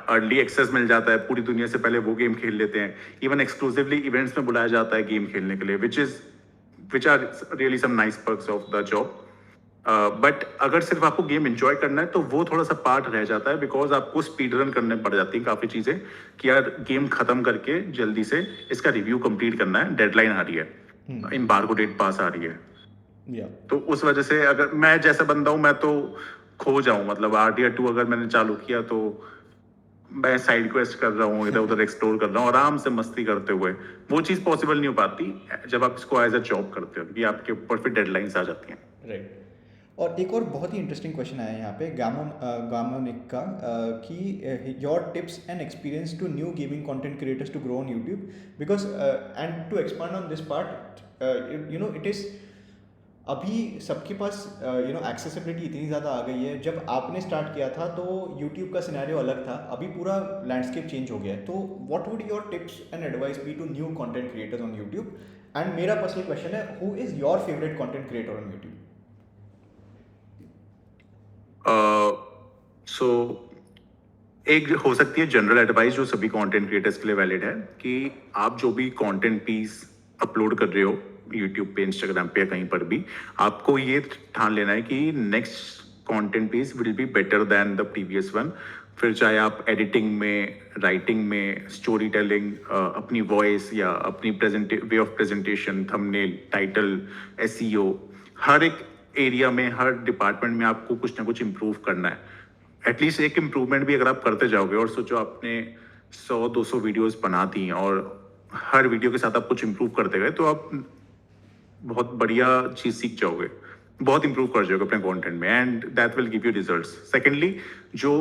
B: अर्ली एक्सेस मिल जाता है, पूरी दुनिया से पहले वो गेम खेल लेते हैं. इवन एक्सक्लूसिवली इवेंट्स में बुलाया जाता है गेम खेलने के लिए, which are really some nice perks of the job. But अगर सिर्फ आपको गेम एंजॉय करना है तो वो थोड़ा सा पार्ट रह जाता है, बिकॉज आपको स्पीड रन करने पड़ जाती हैं काफ़ी चीज़ें कि यार गेम खत्म करके जल्दी से इसका रिव्यू कंप्लीट करना है, डेडलाइन आ रही है, एम्बार्गो डेट पास आ रही है.
A: या
B: तो उस वजह से अगर मैं जैसा बंदा हूँ मैं तो खो जाऊं. मतलब RDR2 अगर मैंने चालू किया तो मैं साइड क्वेस्ट कर रहा हूँ, इधर उधर एक्सप्लोर कर रहा हूँ आराम से मस्ती करते हुए. वो चीज़ पॉसिबल नहीं हो पाती जब आप इसको एज अ जॉब करते हो, क्योंकि आपके ऊपर फिर डेडलाइंस आ जाती हैं.
A: राइट. और एक और बहुत ही इंटरेस्टिंग क्वेश्चन आया है यहाँ पे गामोनिक का, कि your tips and experience to new gaming content creators to grow on YouTube, because and to expand on this part, it is अभी सबके पास एक्सेसिबिलिटी इतनी ज़्यादा आ गई है. जब आपने स्टार्ट किया था तो यूट्यूब का सिनेरियो अलग था, अभी पूरा लैंडस्केप चेंज हो गया है. तो what would your tips and advice be to new content creators on YouTube? And मेरा पर्सनल क्वेश्चन है, who is your favourite content creator on YouTube?
B: So एक हो सकती है जनरल एडवाइस जो सभी कंटेंट क्रिएटर्स के लिए वैलिड है, कि आप जो भी कंटेंट पीस अपलोड कर रहे हो यूट्यूब पे, इंस्टाग्राम पे या कहीं पर भी, आपको ये ठान लेना है कि next content piece will be better than the previous one. फिर चाहे आप एडिटिंग में, राइटिंग में, स्टोरी टेलिंग, अपनी वॉइस या अपनी way of presentation, thumbnail, title, SEO, हर एक एरिया में, हर डिपार्टमेंट में आपको कुछ ना कुछ इम्प्रूव करना है. एटलीस्ट एक इम्प्रूवमेंट भी अगर आप करते जाओगे, और सोचो आपने 100-200 वीडियोस बना दी और हर वीडियो के साथ आप कुछ इम्प्रूव करते गए, तो आप बहुत बढ़िया चीज़ सीख जाओगे, बहुत इंप्रूव कर जाओगे अपने कंटेंट में, and that will give you results. Secondly, जो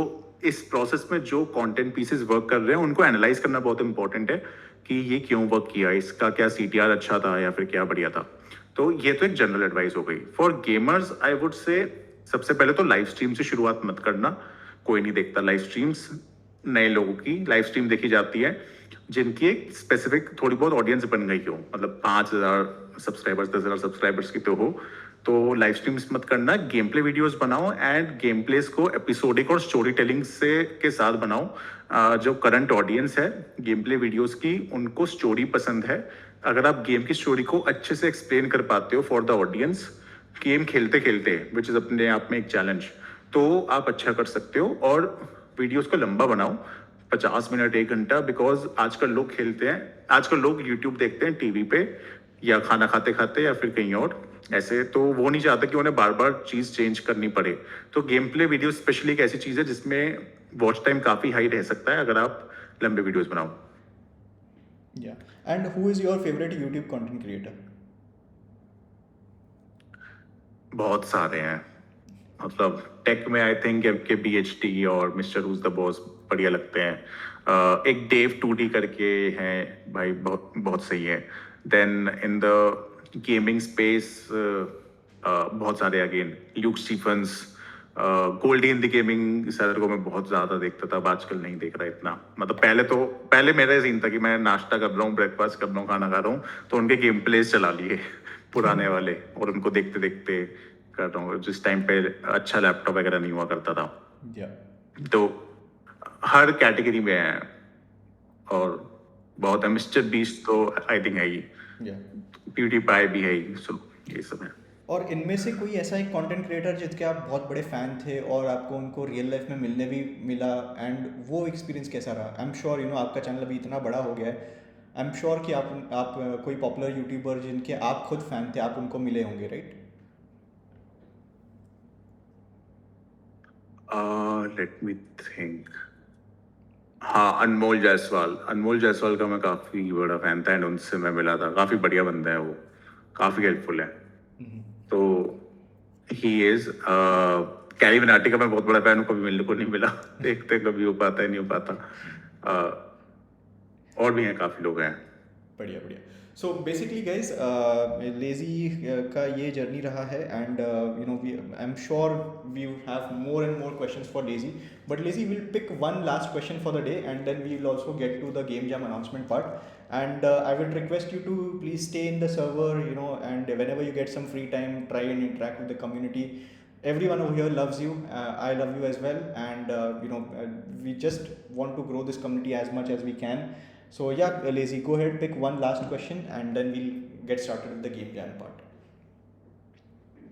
B: इस प्रोसेस में जो कंटेंट पीसेस वर्क कर रहे हैं उनको एनालाइज करना बहुत इंपॉर्टेंट है कि ये क्यों वर्क किया, इसका क्या CTR अच्छा था या फिर क्या बढ़िया था. तो ये तो एक जनरल एडवाइस हो गई. फॉर गेमर्स आई वुड से सबसे पहले तो लाइव स्ट्रीम से शुरुआत मत करना. कोई नहीं देखता लाइव स्ट्रीम्स. नए लोगों की लाइव स्ट्रीम देखी जाती है जिनकी एक स्पेसिफिक थोड़ी बहुत ऑडियंस बन गई हो, मतलब 5,000 सब्सक्राइबर्स, 10,000 सब्सक्राइबर्स की तो हो. तो लाइव स्ट्रीम्स मत करना, गेम प्ले वीडियोज बनाओ एंड गेम प्लेस को एपिसोडिक और स्टोरी टेलिंग से के साथ बनाओ. जो करंट ऑडियंस है गेम प्ले वीडियोज की, उनको स्टोरी पसंद है. अगर आप गेम की स्टोरी को अच्छे से एक्सप्लेन कर पाते हो फॉर द ऑडियंस, गेम खेलते खेलते, विच इज़ अपने आप में एक चैलेंज, तो आप अच्छा कर सकते हो. और वीडियोस को लंबा बनाओ, 50 मिनट, 1 घंटा, बिकॉज आजकल लोग खेलते हैं, आजकल लोग यूट्यूब देखते हैं टीवी पे या खाना खाते खाते या फिर कहीं और ऐसे, तो वो नहीं चाहता कि उन्हें बार बार चीज़ चेंज करनी पड़े. तो गेम प्ले वीडियो स्पेशली एक ऐसी चीज़ है जिसमें वॉच टाइम काफ़ी हाई रह सकता है अगर आप लंबे वीडियोस बनाओ.
A: या. And who is your favourite YouTube content creator?
B: बहुत सारे हैं. मतलब टेक में आई थिंक के BHT और मिस्टर हुज द बॉस बढ़िया लगते हैं. एक डेव 2D करके हैं भाई, बहुत बहुत सही है. Then in the gaming space बहुत सारे, again Luke Stephens, Goldy Hindi gaming sir को मैं बहुत ज्यादा देखता था, अब आजकल नहीं देख रहा इतना। मतलब पहले मेरा सीन था कि मैं नाश्ता कर रहा हूँ, ब्रेकफास्ट कर रहा हूँ, खाना खा रहा हूँ, तो उनके गेम प्लेस चला लिए पुराने वाले, और उनको देखते देखते कर रहा हूँ, जिस टाइम पे अच्छा लैपटॉप वगैरह नहीं हुआ करता था।
A: या
B: तो हर कैटेगरी में है, और बहुत है। मिस्टर बीस्ट तो आई थिंक है ही,
A: या
B: PewDiePie भी है ही, सो ये सब है।
A: और इनमें से कोई ऐसा एक कंटेंट क्रिएटर जिसके आप बहुत बड़े फैन थे और आपको उनको रियल लाइफ में मिलने भी मिला, एंड वो एक्सपीरियंस कैसा रहा? आई एम श्योर आपका चैनल अभी इतना बड़ा हो गया है, आई एम श्योर कि आप कोई पॉपुलर यूट्यूबर जिनके आप खुद फैन थे, आप उनको मिले होंगे, राइट?
B: Let me think. हाँ, अनमोल जायसवाल का मैं काफी बड़ा फैन था, एंड उनसे मैं मिला था। काफी बढ़िया बंदा है वो, काफी हेल्पफुल है। तो ही इज कैरी मिनाटी का मैं बहुत बड़ा फैन हूँ, कभी मिलने को नहीं मिला। देखते कभी हो पाता है, नहीं हो पाता। और भी हैं, काफी लोग हैं।
A: बढ़िया बढ़िया। सो बेसिकली गाइज, लेजी का ये जर्नी रहा है, and we I am sure we have more and more questions for Lazy, but Lazy will pick one last question for the day, and then we will also get to the game jam announcement part, and I would request you to please stay in the server, and whenever you get some free time, try and interact with the community. Everyone over here loves you, I love you as well, and we just want to grow this community as much as we can. So yeah, Lazy, go ahead, pick one last question, and then we'll get started with the game jam part.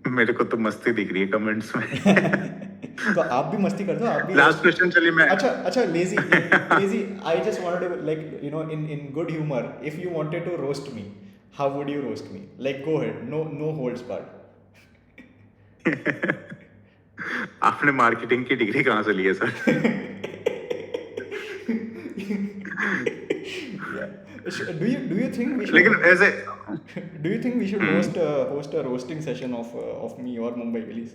B: मेरे को तो मस्ती दिख रही है comments में।
A: तो आप भी मस्ती कर दो, आप भी
B: लास्ट क्वेश्चन चलिए मैं।
A: अच्छा lazy, I just wanted to, like, in good humor, if you wanted to roast me, how would you roast me? Like, go ahead, no holds barred.
B: आपने मार्केटिंग की डिग्री कहाँ से ली है sir?
A: Yeah. Do you think we should
B: लेकिन ऐसे
A: do you think we should host a roasting session of me or Mumbai Willies?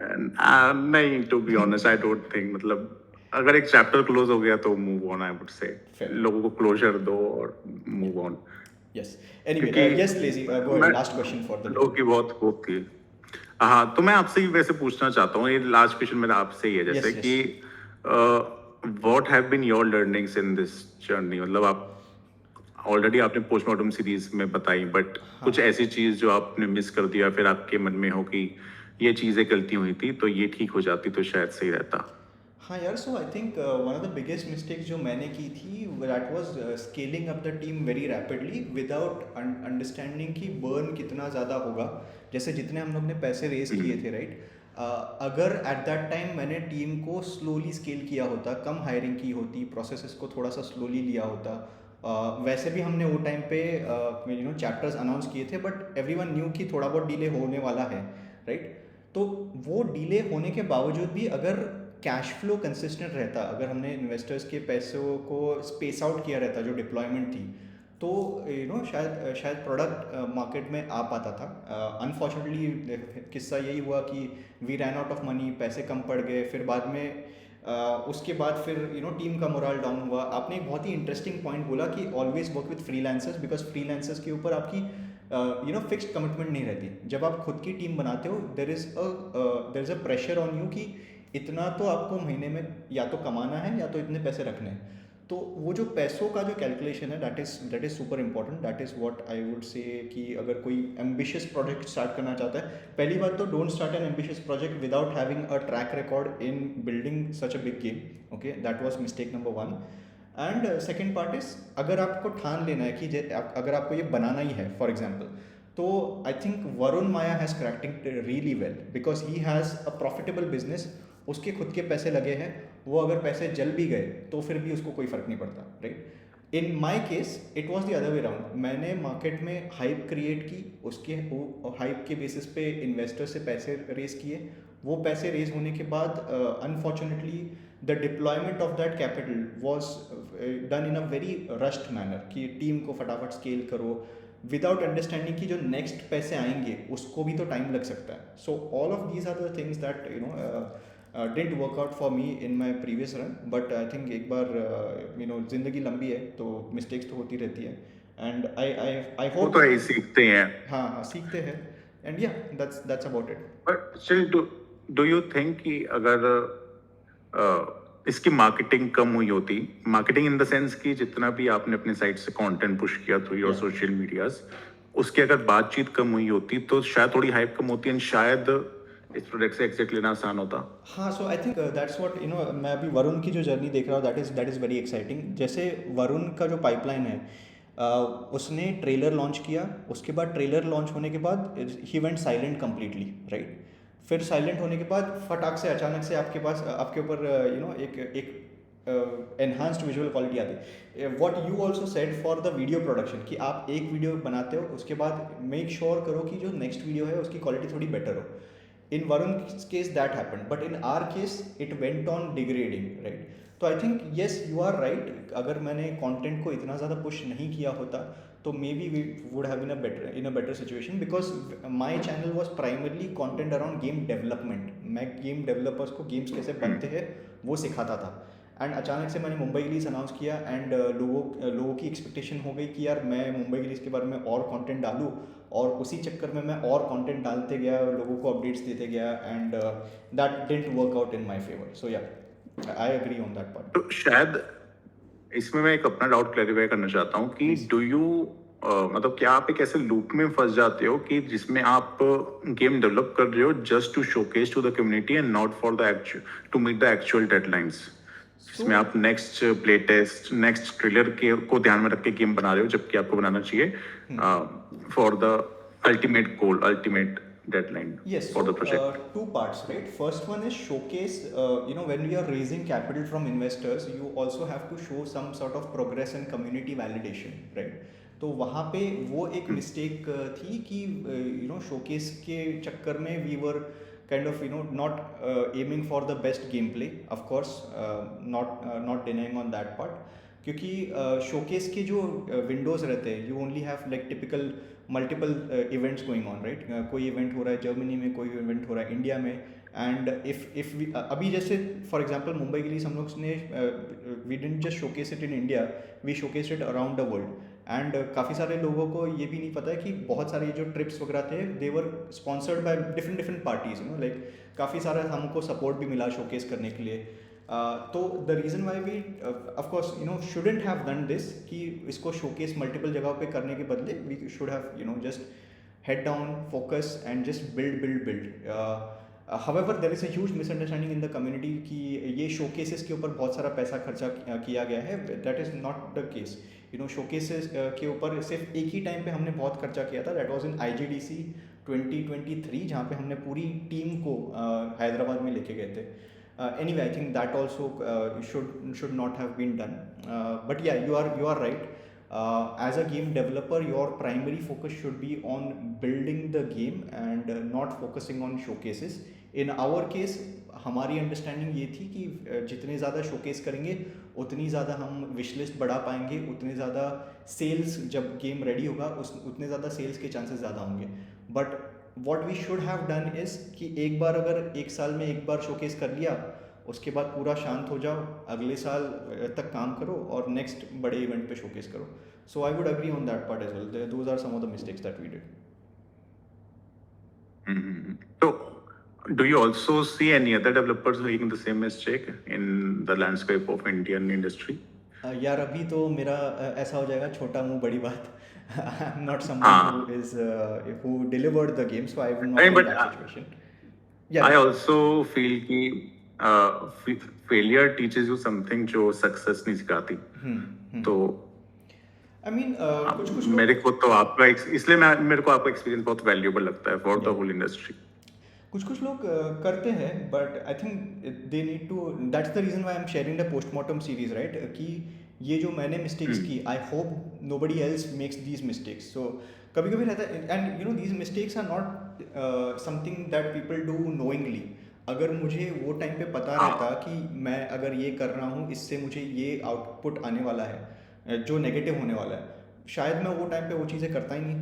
B: नहीं, to be honest I don't think. मतलब अगर एक चैप्टर क्लोज हो गया तो move on, I would say.
A: Fair.
B: लोगों को क्लोजर दो और मूव ऑन।
A: Yes. Anyway,
B: क्योंकि
A: yes, Lazy, go
B: मैं
A: ahead. Last question for the day.
B: लोगों की बहुत होप थी। हाँ, तो मैं आपसे ही वैसे पूछना चाहता हूँ, ये लास्ट क्वेश्चन मेरा आपसे ही है, जैसे
A: Yes,
B: कि what have been your learnings in this journey? मतलब आप ऑलरेडी आपने पोस्टमार्टम सीरीज में बताई, बट कुछ ऐसी चीज जो आपने मिस कर दिया, फिर आपके मन में हो कि ये चीजें गलती हुई थी, तो ये ठीक हो जाती तो शायद सही रहता।
A: हाँ यार, so I think one of the biggest mistakes जो मैंने की थी, that was scaling up the team very rapidly without understanding कि बर्न कितना ज़्यादा होगा। जैसे जितने हम लोग ने पैसे रेज किए थे, राइट, अगर एट दैट टाइम मैंने टीम को स्लोली स्केल किया होता, कम हायरिंग की होती, प्रोसेसेस को थोड़ा सा स्लोली लिया होता, वैसे भी हमने वो टाइम पे चैप्टर्स अनाउंस किए थे, बट एवरीवन न्यू कि थोड़ा बहुत डिले होने वाला है, राइट। तो वो डिले होने के बावजूद भी अगर कैश फ्लो कंसिस्टेंट रहता, अगर हमने इन्वेस्टर्स के पैसों को स्पेस आउट किया रहता जो डिप्लॉयमेंट थी, तो शायद प्रोडक्ट मार्केट में आ पाता था। अनफॉर्चुनेटली किस्सा यही हुआ कि we ran out of money, पैसे कम पड़ गए, फिर बाद में उसके बाद फिर टीम का मोरल डाउन हुआ। आपने एक बहुत ही इंटरेस्टिंग पॉइंट बोला कि always work with freelancers, because freelancers के ऊपर आपकी फिक्स्ड कमिटमेंट नहीं रहती। जब आप खुद की टीम बनाते हो, there is a pressure on you कि इतना तो आपको महीने में या तो कमाना है या तो इतने पैसे रखने हैं। तो वो जो पैसों का जो कैलकुलेशन है, that is super important. That is what I would से कि अगर कोई एम्बिशियस प्रोजेक्ट स्टार्ट करना चाहता है, पहली बात तो don't start an ambitious project without having a track record in building such a big game. Okay, that was mistake number 1। And second part is, अगर आपको ठान लेना है कि अगर आपको ये बनाना ही है, फॉर एग्जाम्पल, तो I think Varun Maya has cracked it really well, because he has a profitable business, उसके खुद के पैसे लगे हैं, वो अगर पैसे जल भी गए तो फिर भी उसको कोई फ़र्क नहीं पड़ता, right. In my case it was the other way round. मैंने मार्केट में हाइप क्रिएट की, उसके हाइप के बेसिस पे इन्वेस्टर से पैसे रेज किए, वो पैसे रेज होने के बाद unfortunately the deployment of that capital was done in a very rushed manner, कि टीम को फटाफट स्केल करो विदाउट अंडरस्टैंडिंग कि जो नेक्स्ट पैसे आएंगे उसको भी तो टाइम लग सकता है। So all of these are the things that didn't work out for me in my previous run, but I think एक बार ज़िंदगी लंबी है तो मिस्टेक्स तो होती रहती है, एंड आई
B: वो
A: होप।
B: तो ऐसे सीखते हैं।
A: हाँ हाँ, सीखते हैं। and yeah, that's about it.
B: But still do you think कि अगर इसकी मार्केटिंग कम हुई होती, मार्केटिंग इन द सेंस कि जितना भी आपने अपने साइट से कंटेंट पुश किया through your
A: Yeah.
B: Social medias, उसकी अगर बातचीत कम हुई होती तो शायद थोड़ी हाइप कम होती एंड शायद इस प्रोडक्ट से एग्जिट लेना आसान होता.
A: हाँ, सो आई थिंक दैट्स व्हाट मैं अभी वरुण की जो जर्नी देख रहा हूँ, दैट इज़ वेरी एक्साइटिंग. जैसे वरुण का जो पाइपलाइन है, उसने ट्रेलर लॉन्च किया, उसके बाद ट्रेलर लॉन्च होने के बाद he went silent completely, right. फिर साइलेंट होने के बाद फटाक से अचानक से आपके पास आपके ऊपर एक एनहांस्ड विजुअल क्वालिटी आती है. What you also said for the video production, कि आप एक वीडियो बनाते हो, उसके बाद मेक श्योर करो कि जो नेक्स्ट वीडियो है उसकी क्वालिटी थोड़ी बेटर हो. In Varun's case that happened, but in our case it went on degrading, right? तो I think yes you are right. अगर मैंने कंटेंट को इतना ज़्यादा पुश नहीं किया होता तो maybe we would have in a better situation, because my channel was primarily content around game development. मैं गेम डेवलपर्स को गेम्स कैसे बनते हैं वो सिखाता था. एंड अचानक से मैंने मुंबई गिलीज अनाउंस किया एंड लोगों की एक्सपेक्टेशन हो गई कि यार मैं मुंबई गिलीज के बारे में और कंटेंट डालूँ, और उसी चक्कर में मैं और कंटेंट डालते गया, लोगों को अपडेट्स देते गया, and that didn't work out in my favour. So yeah, I agree on that part.
B: तो शायद इसमें मैं एक अपना डाउट क्लैरिफाई करना चाहता हूँ कि
A: Please.
B: डू यू मतलब क्या आप एक ऐसे लूप में फंस जाते हो कि जिसमें आप गेम डेवलप कर रहे हो just to showcase to the community and not for the actual to meet the actual deadlines, जिसमें आप next play test next trailer के को ध्यान में रख के गेम बना रहे हो, जबकि आपको बनाना चाहिए for the ultimate goal, ultimate deadline
A: Yes,
B: for
A: so
B: the project?
A: two parts, right? First one is showcase. When we are raising capital from investors, you also have to show some sort of progress and community validation, right? तो वहाँ पे वो एक mistake थी कि showcase के चक्कर में we were kind of not aiming for the best gameplay, of course, not denying on that part. क्योंकि शोकेस के जो विंडोज़ रहते हैं, you only have like typical multiple events going on, right. कोई इवेंट हो रहा है जर्मनी में, कोई इवेंट हो रहा है इंडिया में, एंड इफ़ अभी जैसे फॉर एग्जांपल मुंबई के लिए हम लोग ने we didn't just showcase it in India, we showcase it around the world. And काफ़ी सारे लोगों को ये भी नहीं पता है कि बहुत सारे जो ट्रिप्स वगैरह थे, they were sponsored by different parties, like काफ़ी सारा हमको सपोर्ट भी मिला शोकेस करने के लिए. तो the reason why we of course shouldn't have done this, कि इसको शोकेस मल्टीपल जगह पे करने के बदले we should have just head down, focus and just build. However there is a huge misunderstanding in the community कि ये शोकेसेस के ऊपर बहुत सारा पैसा खर्चा किया गया है. That is not the case. Showcases के ऊपर सिर्फ एक ही टाइम पे हमने बहुत खर्चा किया था, दैट वाज इन IGDC 2023, जहाँ पे हमने पूरी टीम को हैदराबाद में लेके गए थे. Anyway, I think that also should not have been done. But yeah, you are right. As a game developer, your primary focus should be on building the game and not focusing on showcases. In our case, हमारी understanding ये थी कि जितने ज़्यादा showcase करेंगे उतनी ज़्यादा हम विश लिस्ट बढ़ा पाएंगे, उतने ज़्यादा सेल्स, जब गेम रेडी होगा उतने ज़्यादा सेल्स के चांसेस ज़्यादा होंगे. But what we should have done is कि एक बार अगर एक साल में एक बार शोकेस कर लिया, उसके बाद पूरा शांत हो जाओ, अगले साल तक काम करो और नेक्स्ट बड़े इवेंट पे शोकेस करो. So I would agree on that part as well. Those are some of the mistakes that we did.
B: So, do you also see any other developers making the same mistake in the landscape of Indian industry?
A: यार अभी तो मेरा ऐसा हो जाएगा, छोटा मुंह बड़ी बात. आई एम नॉट समवन
B: हाँ.
A: who is who delivered the game, so I will not
B: नहीं,
A: be in
B: but
A: that situation. Yeah.
B: I also feel कि failure teaches you something जो success नहीं सिखाती. तो
A: I mean, कुछ कुछ
B: मेरे को तो आपका इसलिए मेरे को आपका एक्सपीरियंस बहुत वैल्यूएबल लगता है फॉर द होल इंडस्ट्री.
A: कुछ लोग करते हैं, but I think they need to, that's the reason why I am sharing the postmortem series, right. कि ये जो मैंने मिस्टेक्स की, I hope nobody else makes these mistakes. So कभी कभी रहता है, and these mistakes are not something that people do knowingly. अगर मुझे वो टाइम पे पता रहता कि मैं अगर ये कर रहा हूँ, इससे मुझे ये आउटपुट आने वाला है जो नेगेटिव होने वाला है, शायद मैं वो टाइम पे वो चीज़ें करता ही नहीं,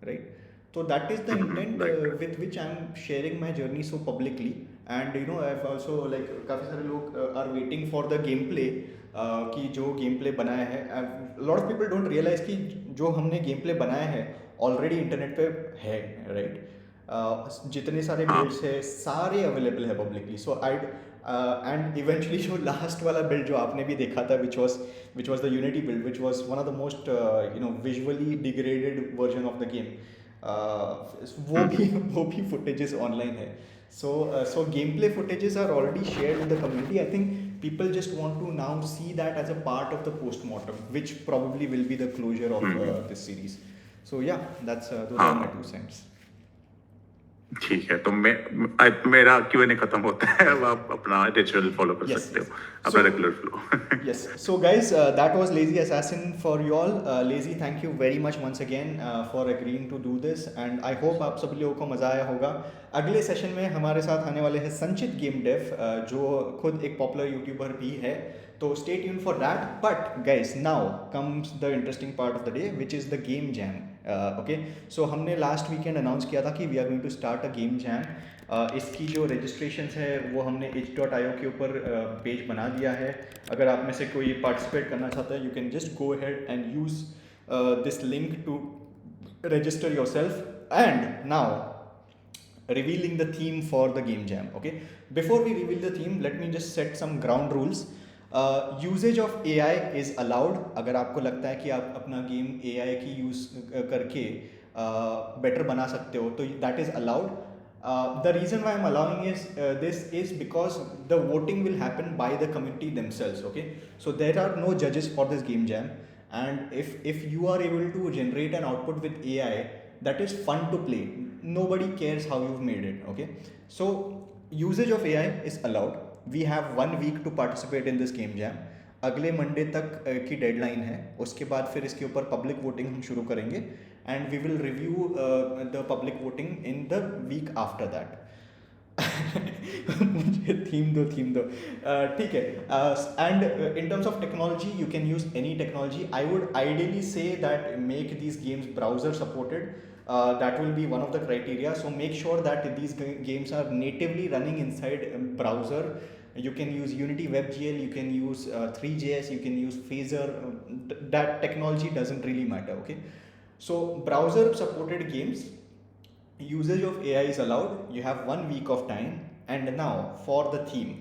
A: right. So that is the intent with which I am sharing my journey so publicly. And I've also like काफ़ी सारे लोग are waiting for the gameplay, कि जो gameplay बनाया है. A lot of people don't realize कि जो हमने gameplay बनाया है already इंटरनेट पे है, right. जितने सारे
B: हाँ
A: बिल्ड्स है सारे अवेलेबल है publicly. So I and eventually जो लास्ट वाला बिल्ड जो आपने भी देखा था which was the Unity build, which was one of the most visually degraded version of the game. वो
B: हम्म,
A: भी वो भी footages online है. So gameplay footages are already shared with the community. I think people just want to now see that as a part of the post-mortem, which probably will be the closure of
B: hmm,
A: this series. So yeah, those are my
B: हाँ
A: 2 cents.
B: ठीक है। तो मेरा Q&A खत्म होता है, अब आप अपना रिचुअल फॉलो कर
A: Yes,
B: सकते हो,
A: yes.
B: अपना
A: So
B: regular flow.
A: yes, so guys, that was Lazy Assassin for you all. Lazy, thank you very much once again for agreeing to do this, and I hope आप सभी लोगों को मज़ा आया होगा. अगले सेशन में हमारे साथ आने वाले हैं संचित गेम डेव, जो खुद एक पॉपुलर यूट्यूबर भी है. तो stay tune for that. But guys, now comes the interesting part of the day, which is the game jam. Okay, so हमने लास्ट वीकेंड अनाउंस किया था कि we are going to start a game jam. इसकी जो registration है वो हमने itch.io के ऊपर पेज बना दिया है. अगर आप में से कोई पार्टिसिपेट करना चाहता है, you can just go ahead and use this link to register yourself. And now revealing the theme for the game jam. Okay, before we reveal the theme, let me just set some ground rules. Usages of AI is allowed. अगर आपको लगता है कि आप अपना game AI की use करके better बना सकते हो, तो that is allowed. The reason why I'm allowing this is because the voting will happen by the community themselves. Okay, so there are no judges for this game jam, and if you are able to generate an output with AI, that is fun to play. Nobody cares how you've made it. Okay, so usage of AI is allowed. We have 1 week to participate in this game jam. अगले Monday तक की deadline है. उसके बाद फिर इसके ऊपर public voting हम शुरू करेंगे, and we will review the public voting in the week after that. मुझे थीम दो. ठीक है. And in terms of technology, you can use any technology. I would ideally say that make these games browser supported. That will be one of the criteria. So make sure that these games are natively running inside browser. You can use Unity WebGL, you can use 3JS, you can use Phaser. That technology doesn't really matter. Okay, so browser supported games, usage of AI is allowed. You have 1 week of time. And now for the theme.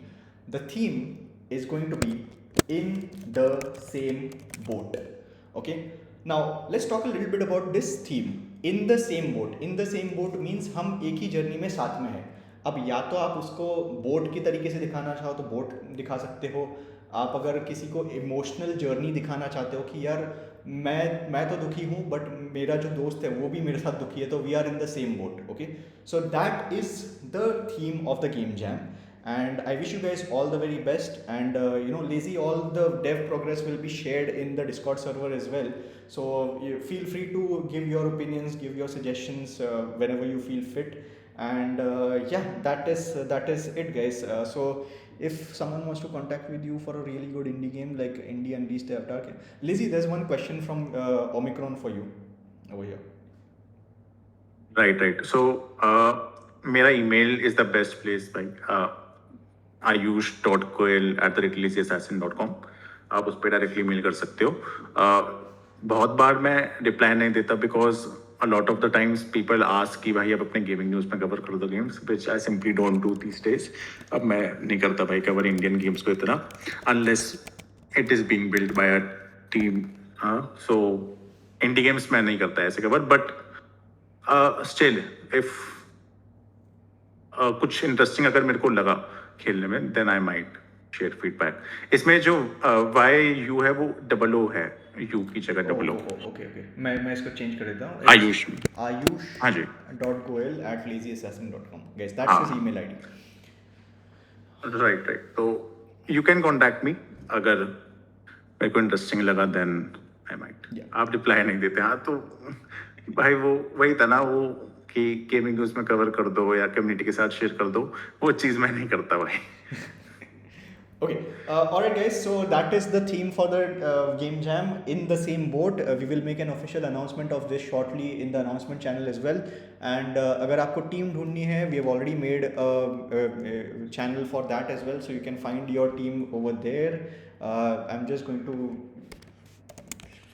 A: The theme is going to be in the same boat. Okay, now let's talk a little bit about this theme. In the same boat. In the same boat means हम एक ही journey में साथ में हैं. अब या तो आप उसको बोट की तरीके से दिखाना चाहो तो बोट दिखा सकते हो. आप अगर किसी को इमोशनल जर्नी दिखाना चाहते हो कि यार मैं तो दुखी हूँ बट मेरा जो दोस्त है वो भी मेरे साथ दुखी है, तो we are in the same boat. Okay, so that is the theme of the game jam. And I wish you guys all the very best. And Lazy, all the dev progress will be shared in the Discord server as well. So you feel free to give your opinions, give your suggestions whenever you feel fit. And yeah, that is it, guys. So if someone wants to contact with you for a really good indie game like Indie Unleashed the Avatar, Lazy, there's one question from Omicron for you over here.
B: Right so मेरा email is the best place भाई, ayush.goel@lazyAssassin.com. आप उस पर directly mail कर सकते हो. बहुत बार मैं रिप्लाई नहीं देता because a lot of the times people ask कि भाई आप अपने गेमिंग न्यूज़ में कवर कर दो games, which I simply don't do these days. अब मैं नहीं करता भाई कवर इंडियन गेम्स को इतना, unless it is being build by a team. So indie games मैं नहीं करता ऐसे कवर, बट स्टिल इफ कुछ इंटरेस्टिंग अगर मेरे को लगा खेलने में, then I might share feedback. इसमें जो YU है वो डबल O है, यू की जगह डबल O.
A: ओके, मैं इसको चेंज कर देता हूँ.
B: आयुष. हाँ जी.
A: ayush.goel@lazyassassin.com. guys, that's his email ID.
B: Right. तो यू कैन कॉन्टैक्ट मी. अगर मेरे को इंटरेस्टिंग लगा देन आई माइट.
A: Yeah.
B: आप रिप्लाई नहीं देते. हाँ तो भाई वो वही था ना, वो कि गेमिंग न्यूज़ में कवर कर दो या कम्युनिटी के साथ शेयर कर दो, वो चीज़ मैं नहीं करता भाई.
A: Okay, alright guys, so that is the theme for the game jam, in the same boat. We will make an official announcement of this shortly in the announcement channel as well. And अगर आपको team ढूंढनी है, we have already made a channel for that as well, so you can find your team over there. I'm just going to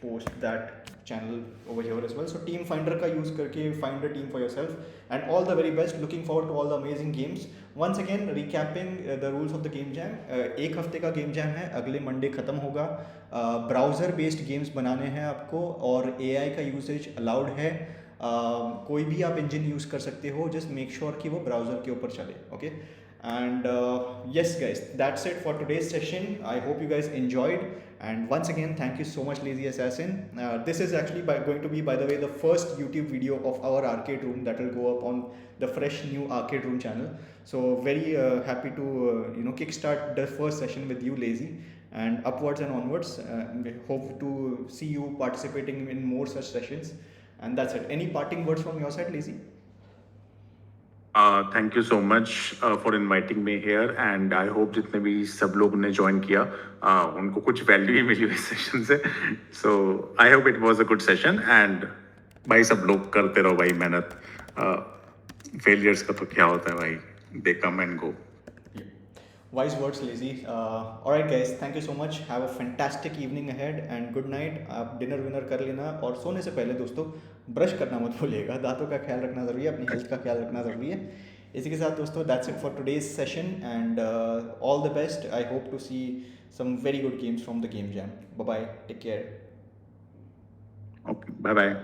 A: post that channel over here as well. So Team Finder का use करके find a team for yourself, and all the very best. Looking forward to all the amazing games. Once again recapping the rules of the game jam. एक हफ्ते का game jam है, अगले Monday ख़त्म होगा. Browser based games बनाने हैं आपको और AI का यूसेज अलाउड है. कोई भी आप इंजन यूज़ कर सकते हो, जस्ट मेक श्योर कि वो ब्राउज़र के ऊपर चले. Okay. And yes guys, that's it for today's session. I hope you guys enjoyed, and once again thank you so much Lazy Assassin. This is actually going to be, by the way, the first YouTube video of our arcade room that will go up on the fresh new arcade room channel. So very happy to kickstart the first session with you Lazy, and upwards and onwards. Hope to see you participating in more such sessions. And that's it. Any parting words from your side, Lazy?
B: Thank you so much for inviting me here and I hope जितने भी सब लोग ने join किया उनको कुछ value ही मिली इस session से. So I hope it was a good session and भाई सब लोग करते रहो भाई मेहनत. फेलियर्स का तो क्या होता है भाई, they come and go.
A: Wise words, Lazy. Alright guys, thank you so much. Have a fantastic evening ahead and good night. आप डिनर विनर कर लेना, और सोने से पहले दोस्तों ब्रश करना मत भूलिएगा. दांतों का ख्याल रखना ज़रूरी है, अपनी हेल्थ का ख्याल रखना ज़रूरी है. इसी के साथ दोस्तों that's it for today's session, and all the best. I hope to see some very good games from the game jam. Bye bye. Take care.
B: Okay, bye bye.